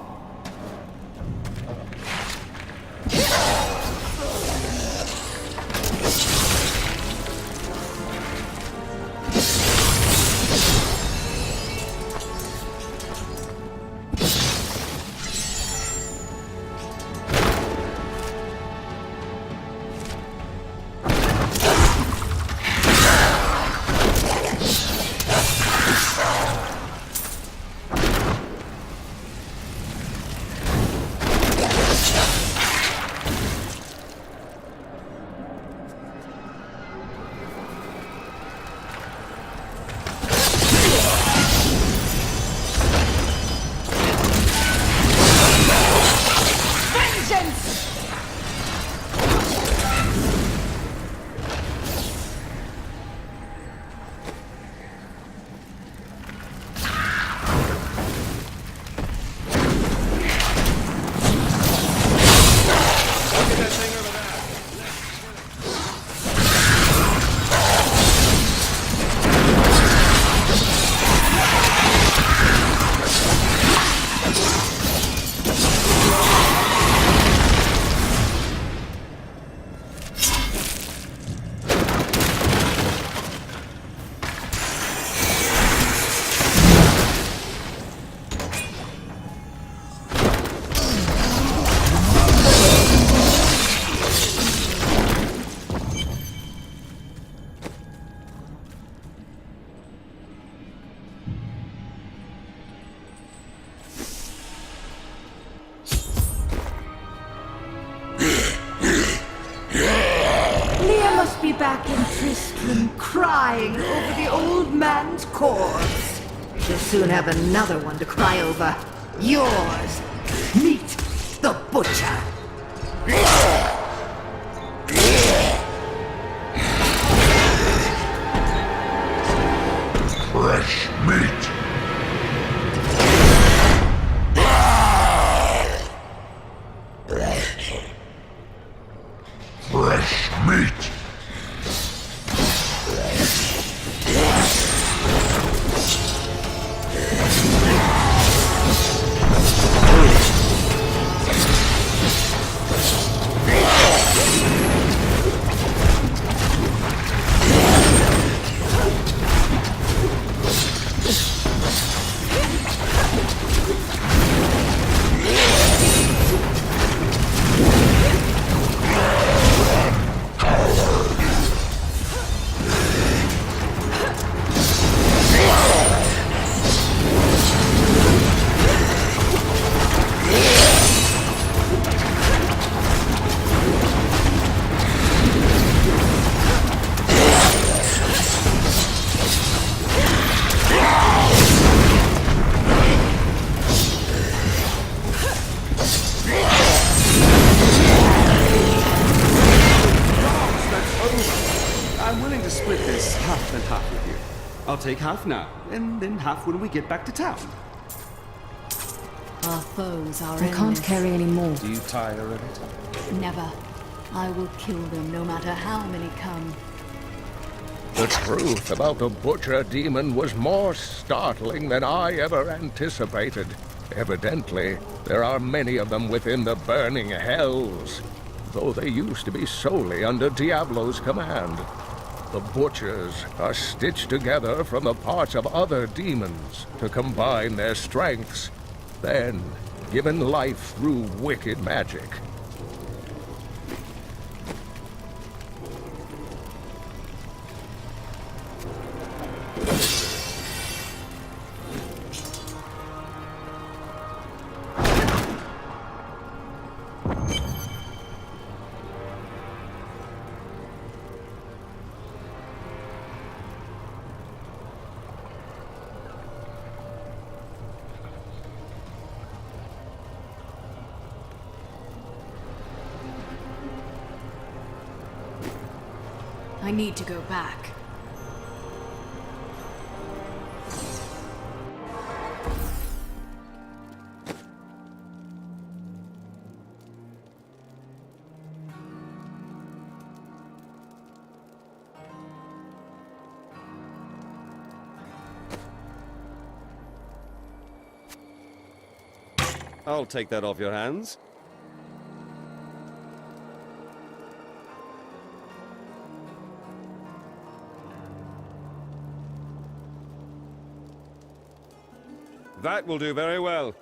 Be back in Tristram crying over the old man's corpse. She'll soon have another one to cry over. Yours. Meet the butcher. Fresh meat. Fresh meat. I'll take half now, and then half when we get back to town. Our foes are I can't endless. carry any more. Do you tire of it? Never. I will kill them no matter how many come. The truth about the Butcher Demon was more startling than I ever anticipated. Evidently, there are many of them within the burning hells, though they used to be solely under Diablo's command. The Butchers are stitched together from the parts of other demons to combine their strengths, then given life through wicked magic. I need to go back. I'll take that off your hands. That will do very well.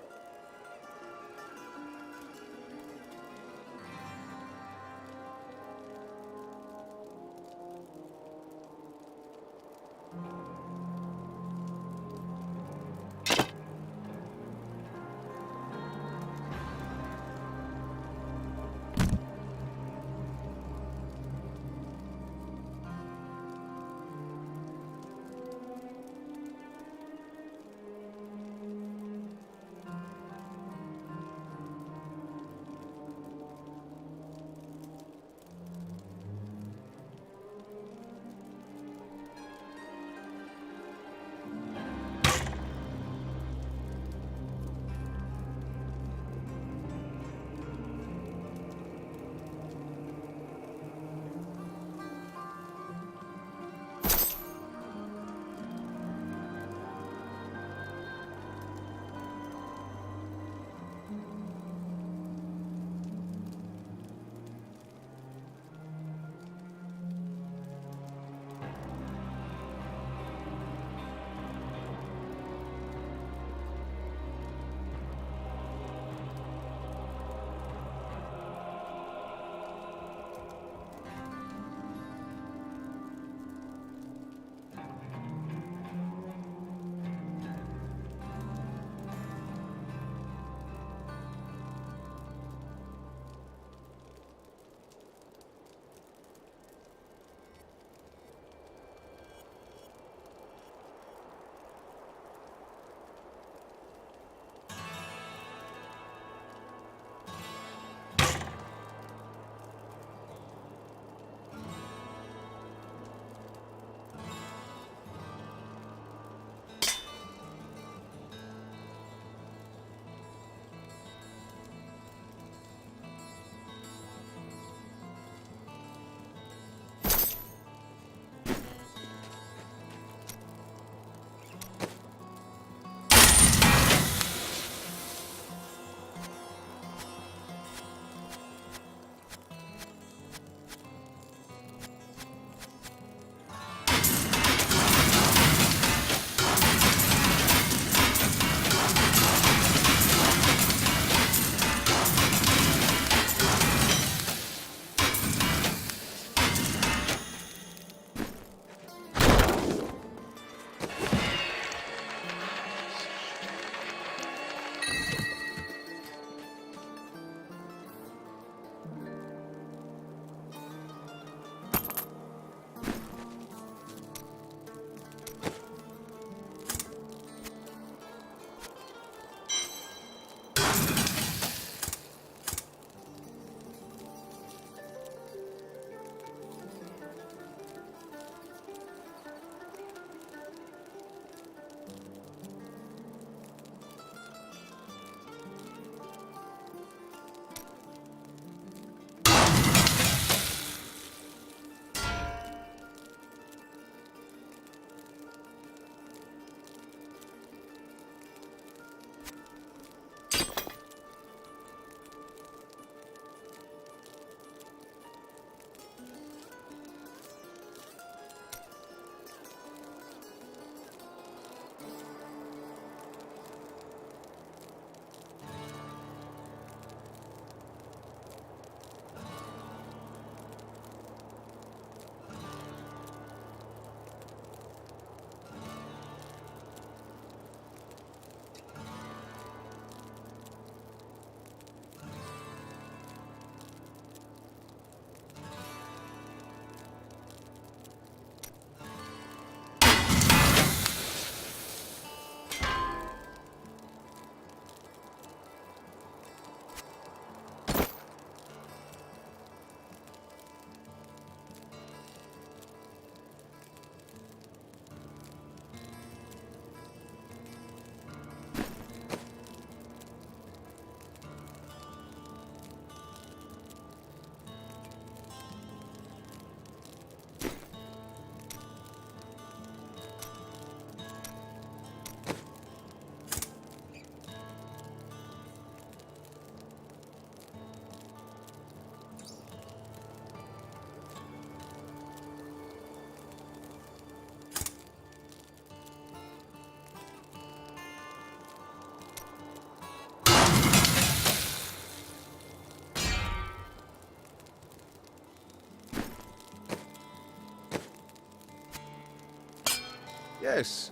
Yes.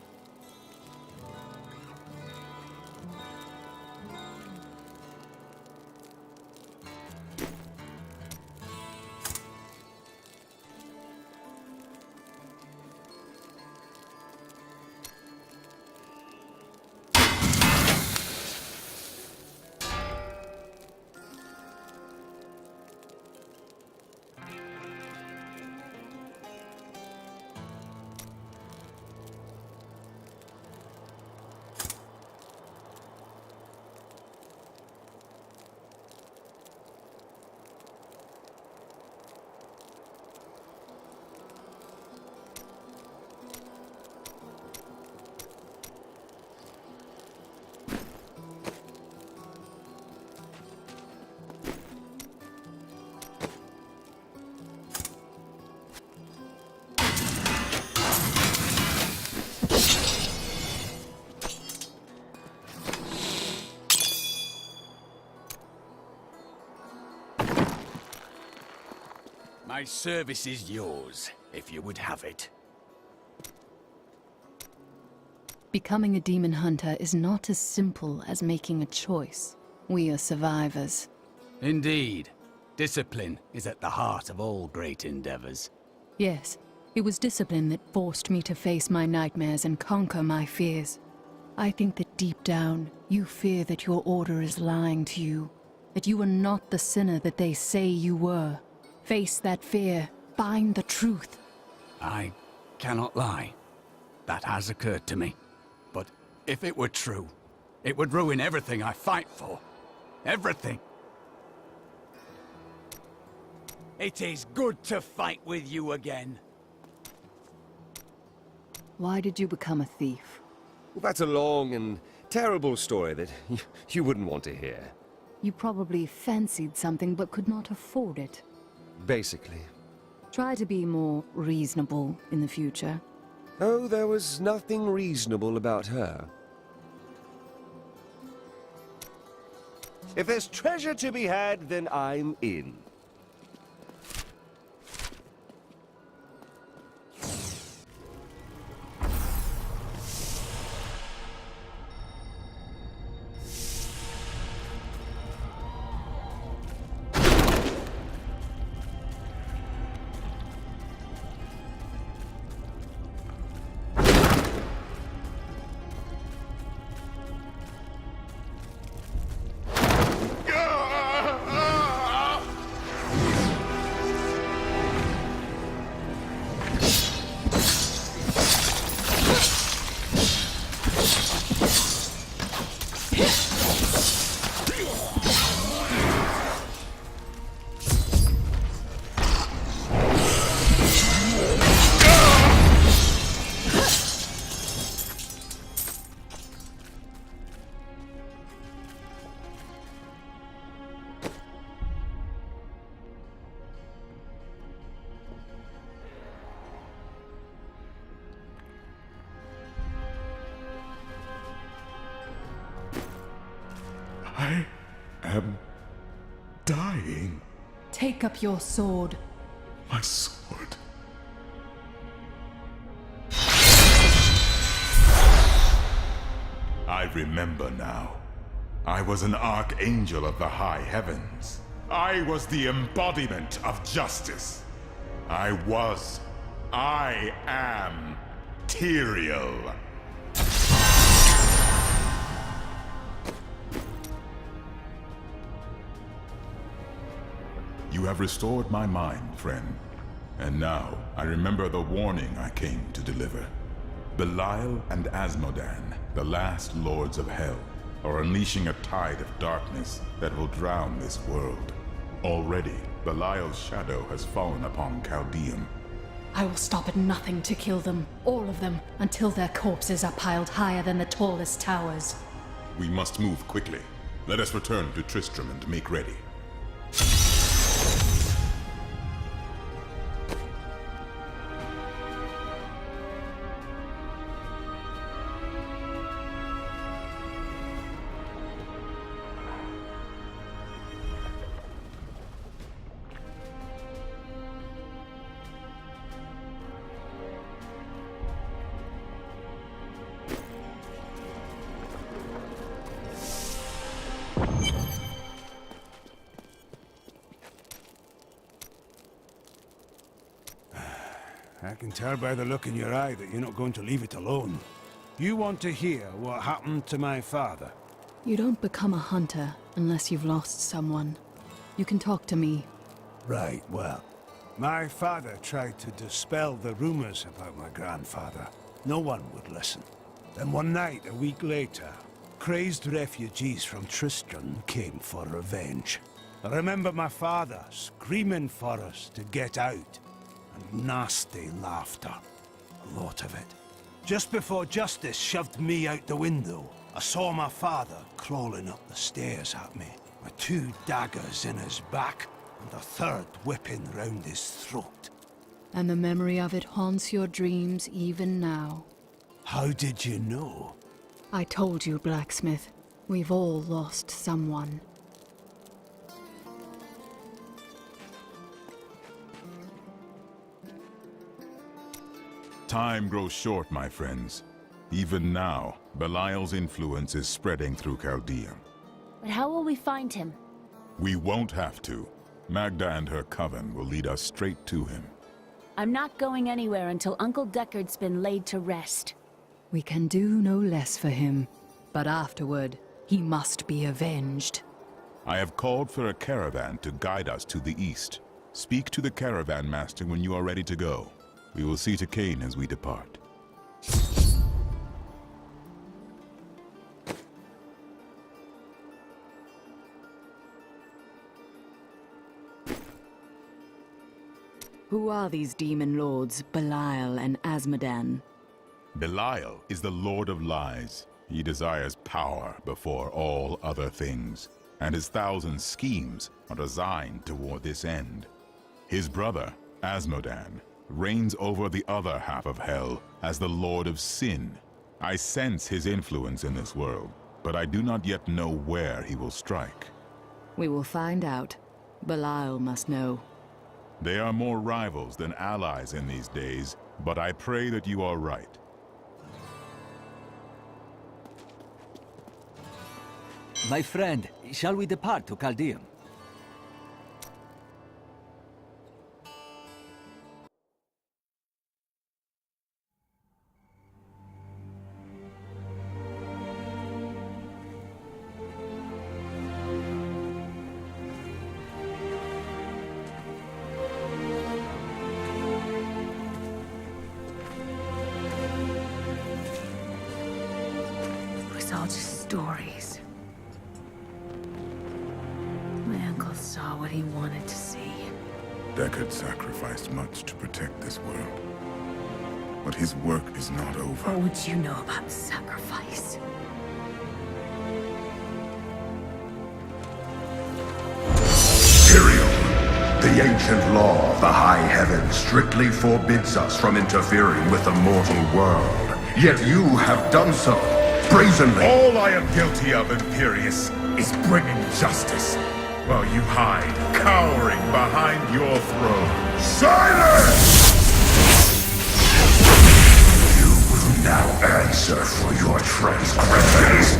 My service is yours, if you would have it. Becoming a demon hunter is not as simple as making a choice. We are survivors. Indeed. Discipline is at the heart of all great endeavors. Yes, it was discipline that forced me to face my nightmares and conquer my fears. I think that deep down, you fear that your order is lying to you, that you are not the sinner that they say you were. Face that fear. Find the truth. I cannot lie. That has occurred to me. But if it were true, it would ruin everything I fight for. Everything. It is good to fight with you again. Why did you become a thief? Well, that's a long and terrible story that you wouldn't want to hear. You probably fancied something but could not afford it. Basically. Try to be more reasonable in the future. Oh, there was nothing reasonable about her. If there's treasure to be had, then I'm in. I am dying. Take up your sword. My sword. I remember now. I was an archangel of the high heavens. I was the embodiment of justice. I am Tyrael. You have restored my mind, friend. And now, I remember the warning I came to deliver. Belial and Asmodan, the last lords of hell, are unleashing a tide of darkness that will drown this world. Already, Belial's shadow has fallen upon Chaldeum. I will stop at nothing to kill them, all of them, until their corpses are piled higher than the tallest towers. We must move quickly. Let us return to Tristram and make ready. I can tell by the look in your eye that you're not going to leave it alone. You want to hear what happened to my father? You don't become a hunter unless you've lost someone. You can talk to me. Right, well, my father tried to dispel the rumors about my grandfather. No one would listen. Then one night, a week later, crazed refugees from Tristram came for revenge. I remember my father screaming for us to get out, and nasty laughter. A lot of it. Just before justice shoved me out the window, I saw my father crawling up the stairs at me, with 2 daggers in his back, and a 3rd whipping round his throat. And the memory of it haunts your dreams even now. How did you know? I told you, Blacksmith. We've all lost someone. Time grows short, my friends. Even now, Belial's influence is spreading through Chaldea. But how will we find him? We won't have to. Magda and her coven will lead us straight to him. I'm not going anywhere until Uncle Deckard's been laid to rest. We can do no less for him, but afterward, he must be avenged. I have called for a caravan to guide us to the east. Speak to the caravan master when you are ready to go. We will see to Cain as we depart. Who are these demon lords, Belial and Azmodan? Belial is the Lord of Lies. He desires power before all other things, and his 1,000 schemes are designed toward this end. His brother, Azmodan, reigns over the other half of Hell as the Lord of Sin. I sense his influence in this world, but I do not yet know where he will strike. We will find out. Belial must know. They are more rivals than allies in these days, but I pray that you are right. My friend, shall we depart to Chaldea? It was all just stories. My uncle saw what he wanted to see. Deckard sacrificed much to protect this world. But his work is not over. What would you know about sacrifice? Tyrael, the ancient law of the high heaven strictly forbids us from interfering with the mortal world. Yet you have done so, brazenly. All I am guilty of, Imperius, is bringing justice, while you hide, cowering behind your throne. Silence! You will now answer for your transgressions.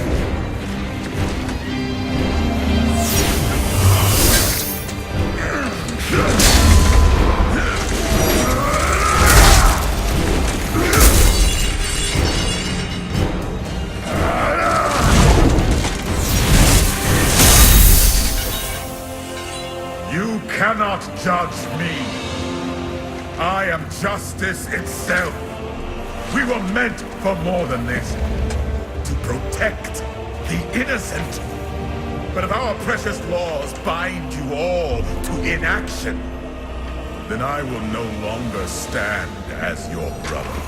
You cannot judge me. I am justice itself. We were meant for more than this. To protect the innocent. But if our precious laws bind you all to inaction, then I will no longer stand as your brother.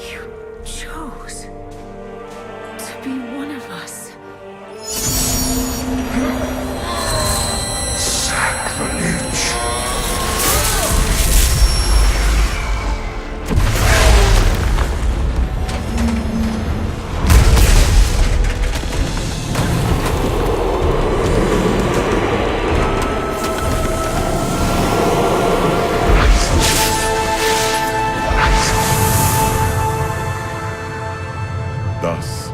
You chose to be one of us. Sacrilege. Thus,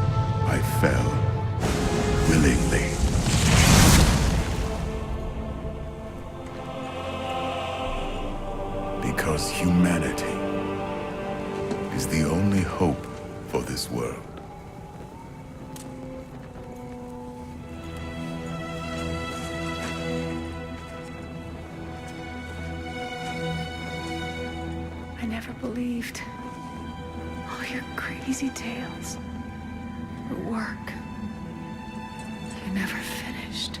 I fell, willingly. never believed. All your crazy tales. Your work. You never finished.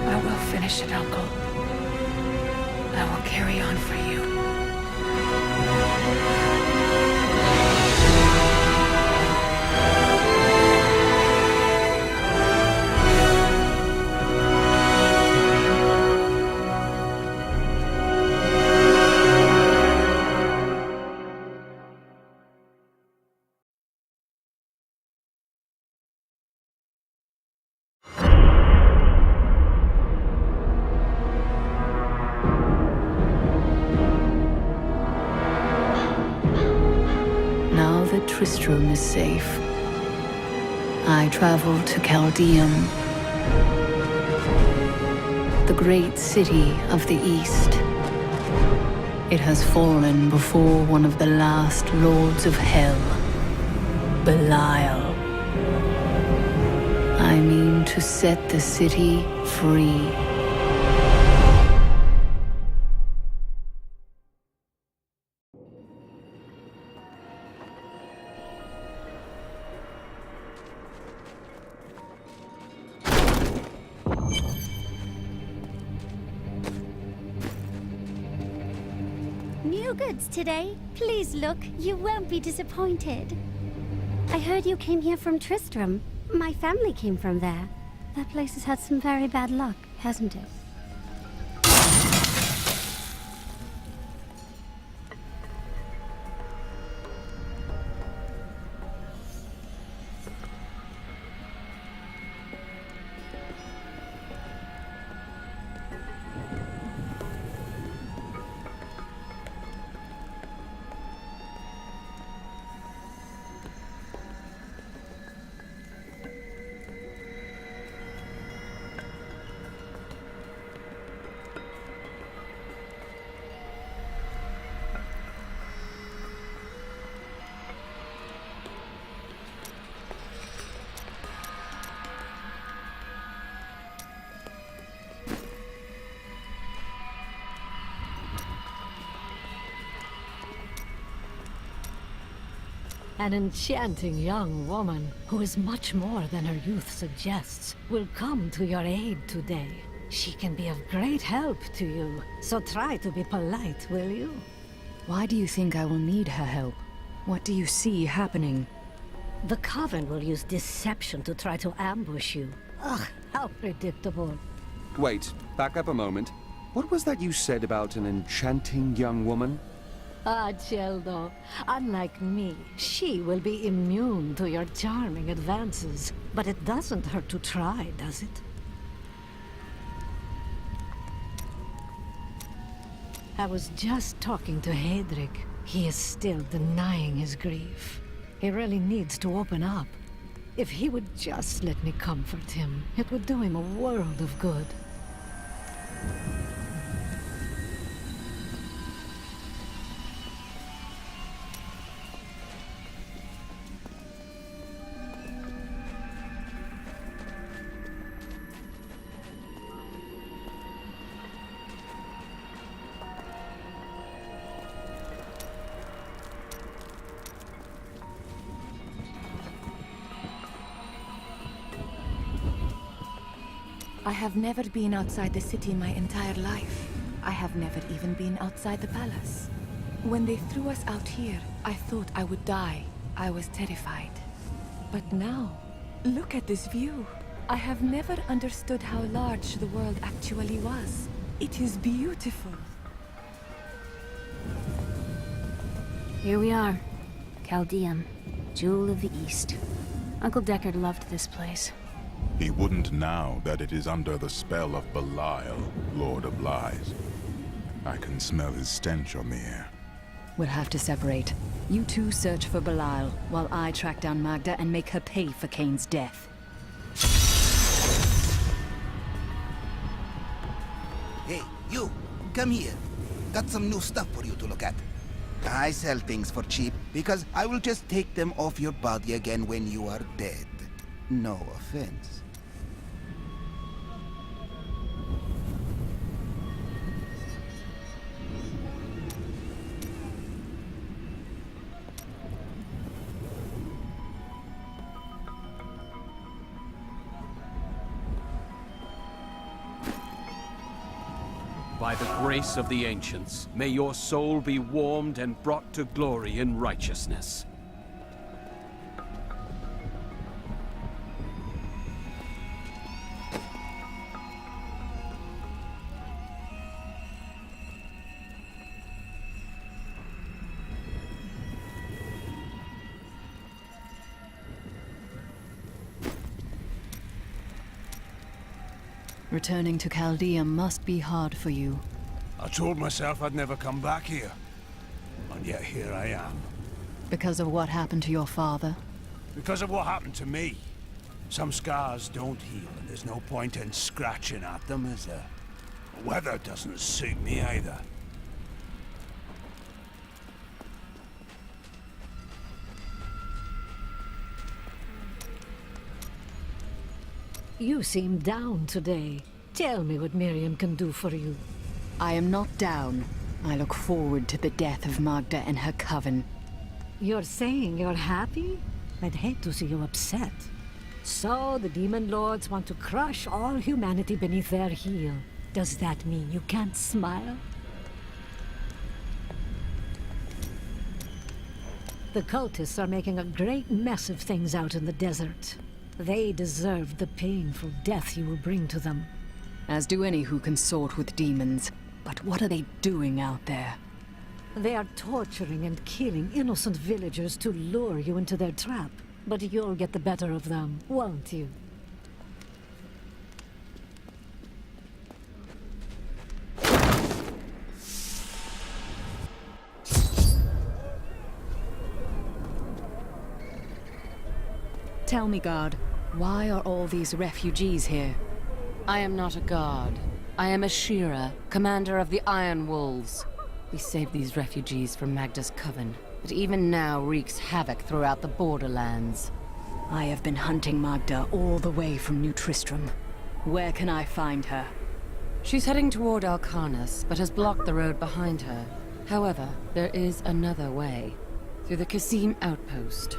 I will finish it, Uncle. I will carry on for you. Now that Tristram is safe, I travel to Chaldeum, the great city of the East. It has fallen before one of the last lords of Hell, Belial. I mean to set the city free. New goods today. Please look, you won't be disappointed. I heard you came here from Tristram. My family came from there. That place has had some very bad luck, hasn't it? An enchanting young woman, who is much more than her youth suggests, will come to your aid today. She can be of great help to you, so try to be polite, will you? Why do you think I will need her help? What do you see happening? The Coven will use deception to try to ambush you. Ugh, how predictable. Wait, back up a moment. What was that you said about an enchanting young woman? Ah, Celdo, unlike me, she will be immune to your charming advances. But it doesn't hurt to try, does it? I was just talking to Hedrick. He is still denying his grief. He really needs to open up. If he would just let me comfort him, it would do him a world of good. I have never been outside the city my entire life. I have never even been outside the palace. When they threw us out here, I thought I would die. I was terrified. But now, look at this view. I have never understood how large the world actually was. It is beautiful. Here we are. Chaldeum, Jewel of the East. Uncle Deckard loved this place. He wouldn't now that it is under the spell of Belial, Lord of Lies. I can smell his stench on the air. We'll have to separate. You two search for Belial, while I track down Magda and make her pay for Kane's death. Hey, you! Come here. Got some new stuff for you to look at. I sell things for cheap, because I will just take them off your body again when you are dead. No offense. By the grace of the ancients, may your soul be warmed and brought to glory in righteousness. Returning to Chaldea must be hard for you. I told myself I'd never come back here. And yet here I am. Because of what happened to your father? Because of what happened to me. Some scars don't heal, and there's no point in scratching at them, is there? The weather doesn't suit me either. You seem down today. Tell me what Miriam can do for you. I am not down. I look forward to the death of Magda and her coven. You're saying you're happy? I'd hate to see you upset. So the demon lords want to crush all humanity beneath their heel. Does that mean you can't smile? The cultists are making a great mess of things out in the desert. They deserve the painful death you will bring to them. As do any who consort with demons. But what are they doing out there? They are torturing and killing innocent villagers to lure you into their trap. But you'll get the better of them, won't you? Tell me, guard, why are all these refugees here? I am not a guard. I am a Shira, commander of the Iron Wolves. We saved these refugees from Magda's coven, but even now wreaks havoc throughout the borderlands. I have been hunting Magda all the way from New Tristram. Where can I find her? She's heading toward Alcarnus, but has blocked the road behind her. However, there is another way. Through the Kasim outpost.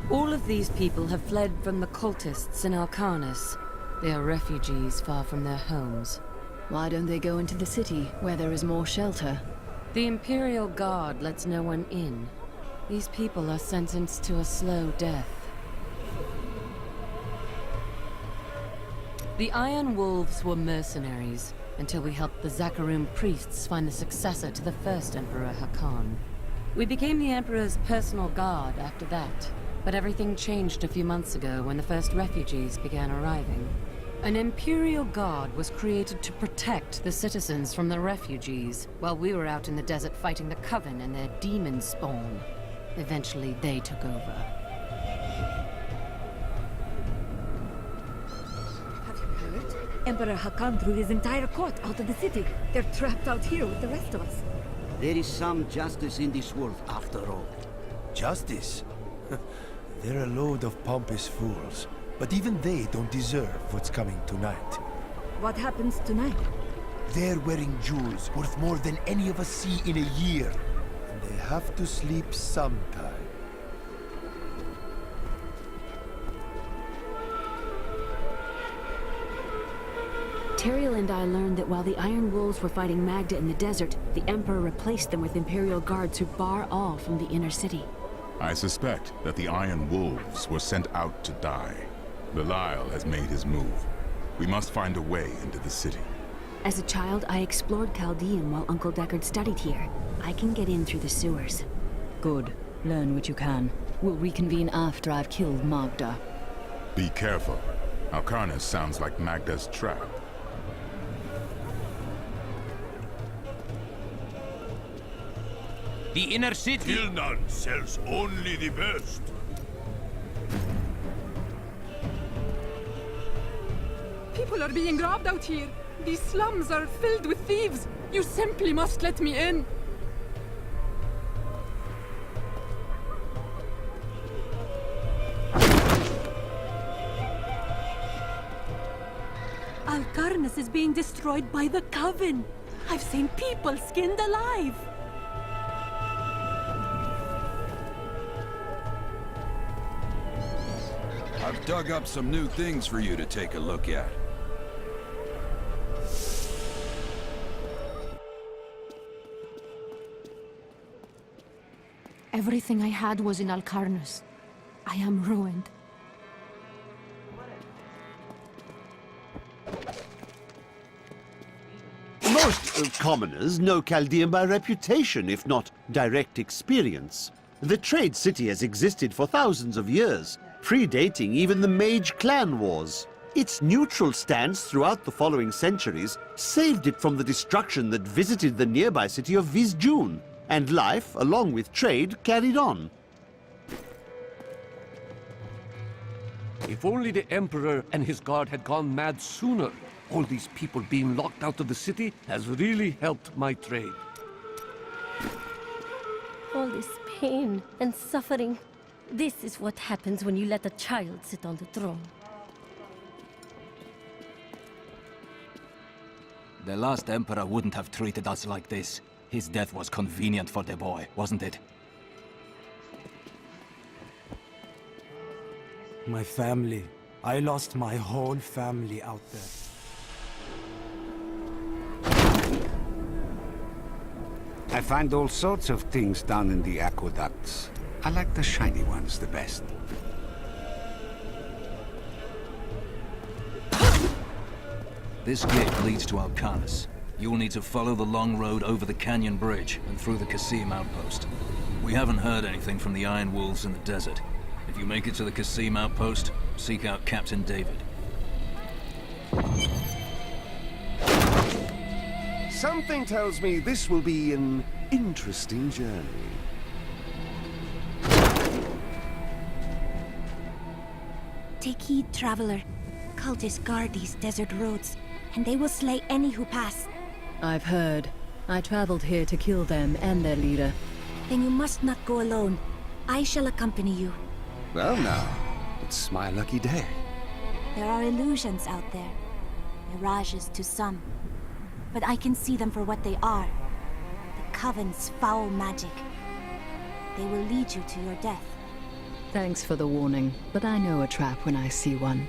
All of these people have fled from the cultists in Alcarnus. They are refugees far from their homes. Why don't they go into the city, where there is more shelter? The Imperial Guard lets no one in. These people are sentenced to a slow death. The Iron Wolves were mercenaries, until we helped the Zakarum priests find the successor to the first Emperor Hakan. We became the Emperor's personal guard after that. But everything changed a few months ago when the first refugees began arriving. An Imperial Guard was created to protect the citizens from the refugees, while we were out in the desert fighting the Coven and their demon spawn. Eventually, they took over. Have you heard? Emperor Hakan threw his entire court out of the city. They're trapped out here with the rest of us. There is some justice in this world, after all. Justice? They're a load of pompous fools. But even they don't deserve what's coming tonight. What happens tonight? They're wearing jewels worth more than any of us see in a year. And they have to sleep sometime. Teriel and I learned that while the Iron Wolves were fighting Magda in the desert, the Emperor replaced them with Imperial guards who bar all from the inner city. I suspect that the Iron Wolves were sent out to die. Belial has made his move. We must find a way into the city. As a child, I explored Chaldean while Uncle Deckard studied here. I can get in through the sewers. Good. Learn what you can. We'll reconvene after I've killed Magda. Be careful. Alcarnus sounds like Magda's trap. The inner city... Tilnan sells only the best. People are being robbed out here. These slums are filled with thieves. You simply must let me in. Alcarnus is being destroyed by the Coven. I've seen people skinned alive. I've dug up some new things for you to take a look at. Everything I had was in Alcarnus. I am ruined. Most commoners know Chaldean by reputation, if not direct experience. The trade city has existed for thousands of years, predating even the Mage clan wars. Its neutral stance throughout the following centuries saved it from the destruction that visited the nearby city of Vizjun, and life, along with trade, carried on. If only the Emperor and his guard had gone mad sooner. All these people being locked out of the city has really helped my trade. All this pain and suffering. This is what happens when you let a child sit on the throne. The last Emperor wouldn't have treated us like this. His death was convenient for the boy, wasn't it? My family. I lost my whole family out there. I find all sorts of things down in the aqueducts. I like the shiny ones the best. This gate leads to Alcarnus. You'll need to follow the long road over the canyon bridge and through the Qasim outpost. We haven't heard anything from the Iron Wolves in the desert. If you make it to the Qasim outpost, seek out Captain David. Something tells me this will be an interesting journey. Take heed, traveler. Cultists guard these desert roads, and they will slay any who pass. I've heard. I traveled here to kill them and their leader. Then you must not go alone. I shall accompany you. Well now, it's my lucky day. There are illusions out there. Mirages to some. But I can see them for what they are. The Coven's foul magic. They will lead you to your death. Thanks for the warning, but I know a trap when I see one.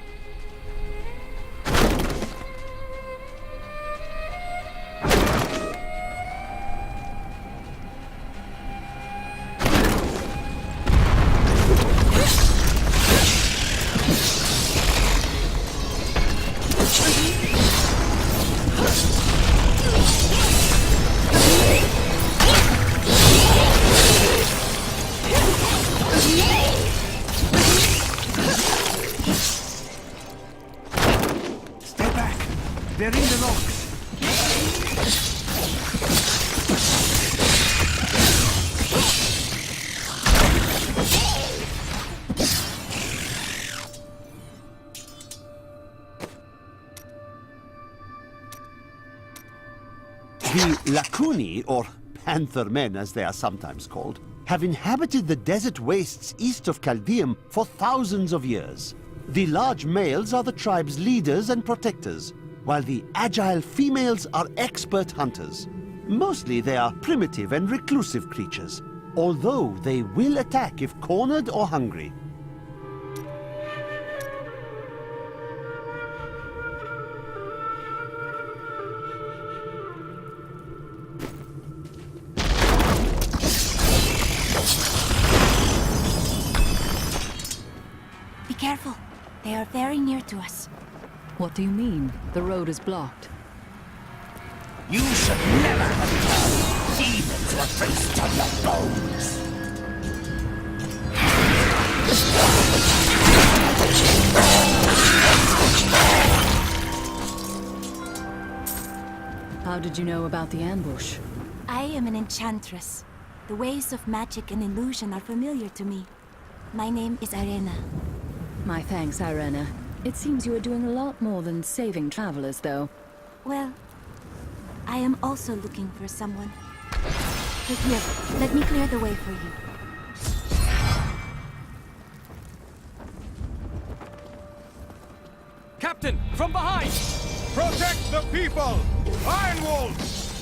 They're in the rocks. The Lakuni, or Panther Men as they are sometimes called, have inhabited the desert wastes east of Chaldeum for thousands of years. The large males are the tribe's leaders and protectors, while the agile females are expert hunters. Mostly they are primitive and reclusive creatures, although they will attack if cornered or hungry. Be careful. They are very near to us. What do you mean? The road is blocked. You should never have come. Demons were traced on your bones. How did you know about the ambush? I am an enchantress. The ways of magic and illusion are familiar to me. My name is Irena. My thanks, Irena. It seems you are doing a lot more than saving travelers, though. Well, I am also looking for someone. But here, let me clear the way for you. Captain, from behind! Protect the people! Iron Wolves!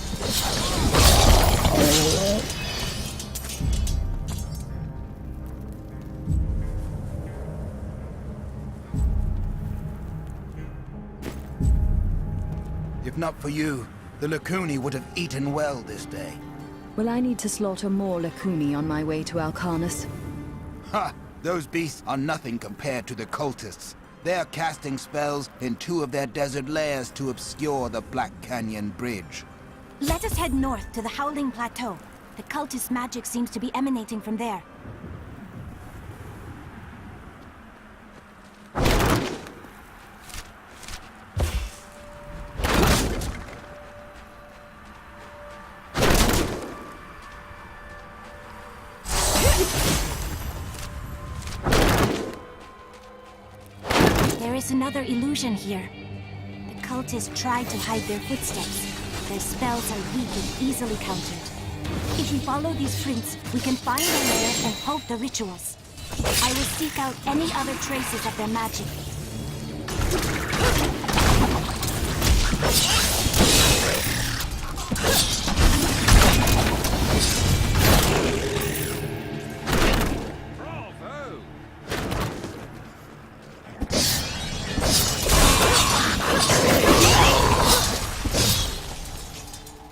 If not for you, the Lacuni would have eaten well this day. Will I need to slaughter more Lacuni on my way to Alcarnus? Ha! Those beasts are nothing compared to the cultists. They are casting spells in 2 of their desert lairs to obscure the Black Canyon Bridge. Let us head north to the Howling Plateau. The cultist magic seems to be emanating from there. There is another illusion here. The cultists tried to hide their footsteps. Their spells are weak and easily countered. If we follow these prints, we can find their lair and halt the rituals. I will seek out any other traces of their magic.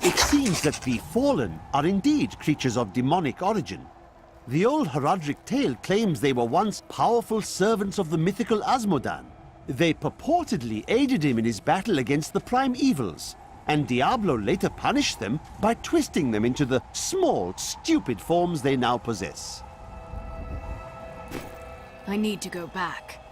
It seems that the Fallen are indeed creatures of demonic origin. The old heraldric tale claims they were once powerful servants of the mythical Asmodan. They purportedly aided him in his battle against the prime evils, and Diablo later punished them by twisting them into the small, stupid forms they now possess. I need to go back.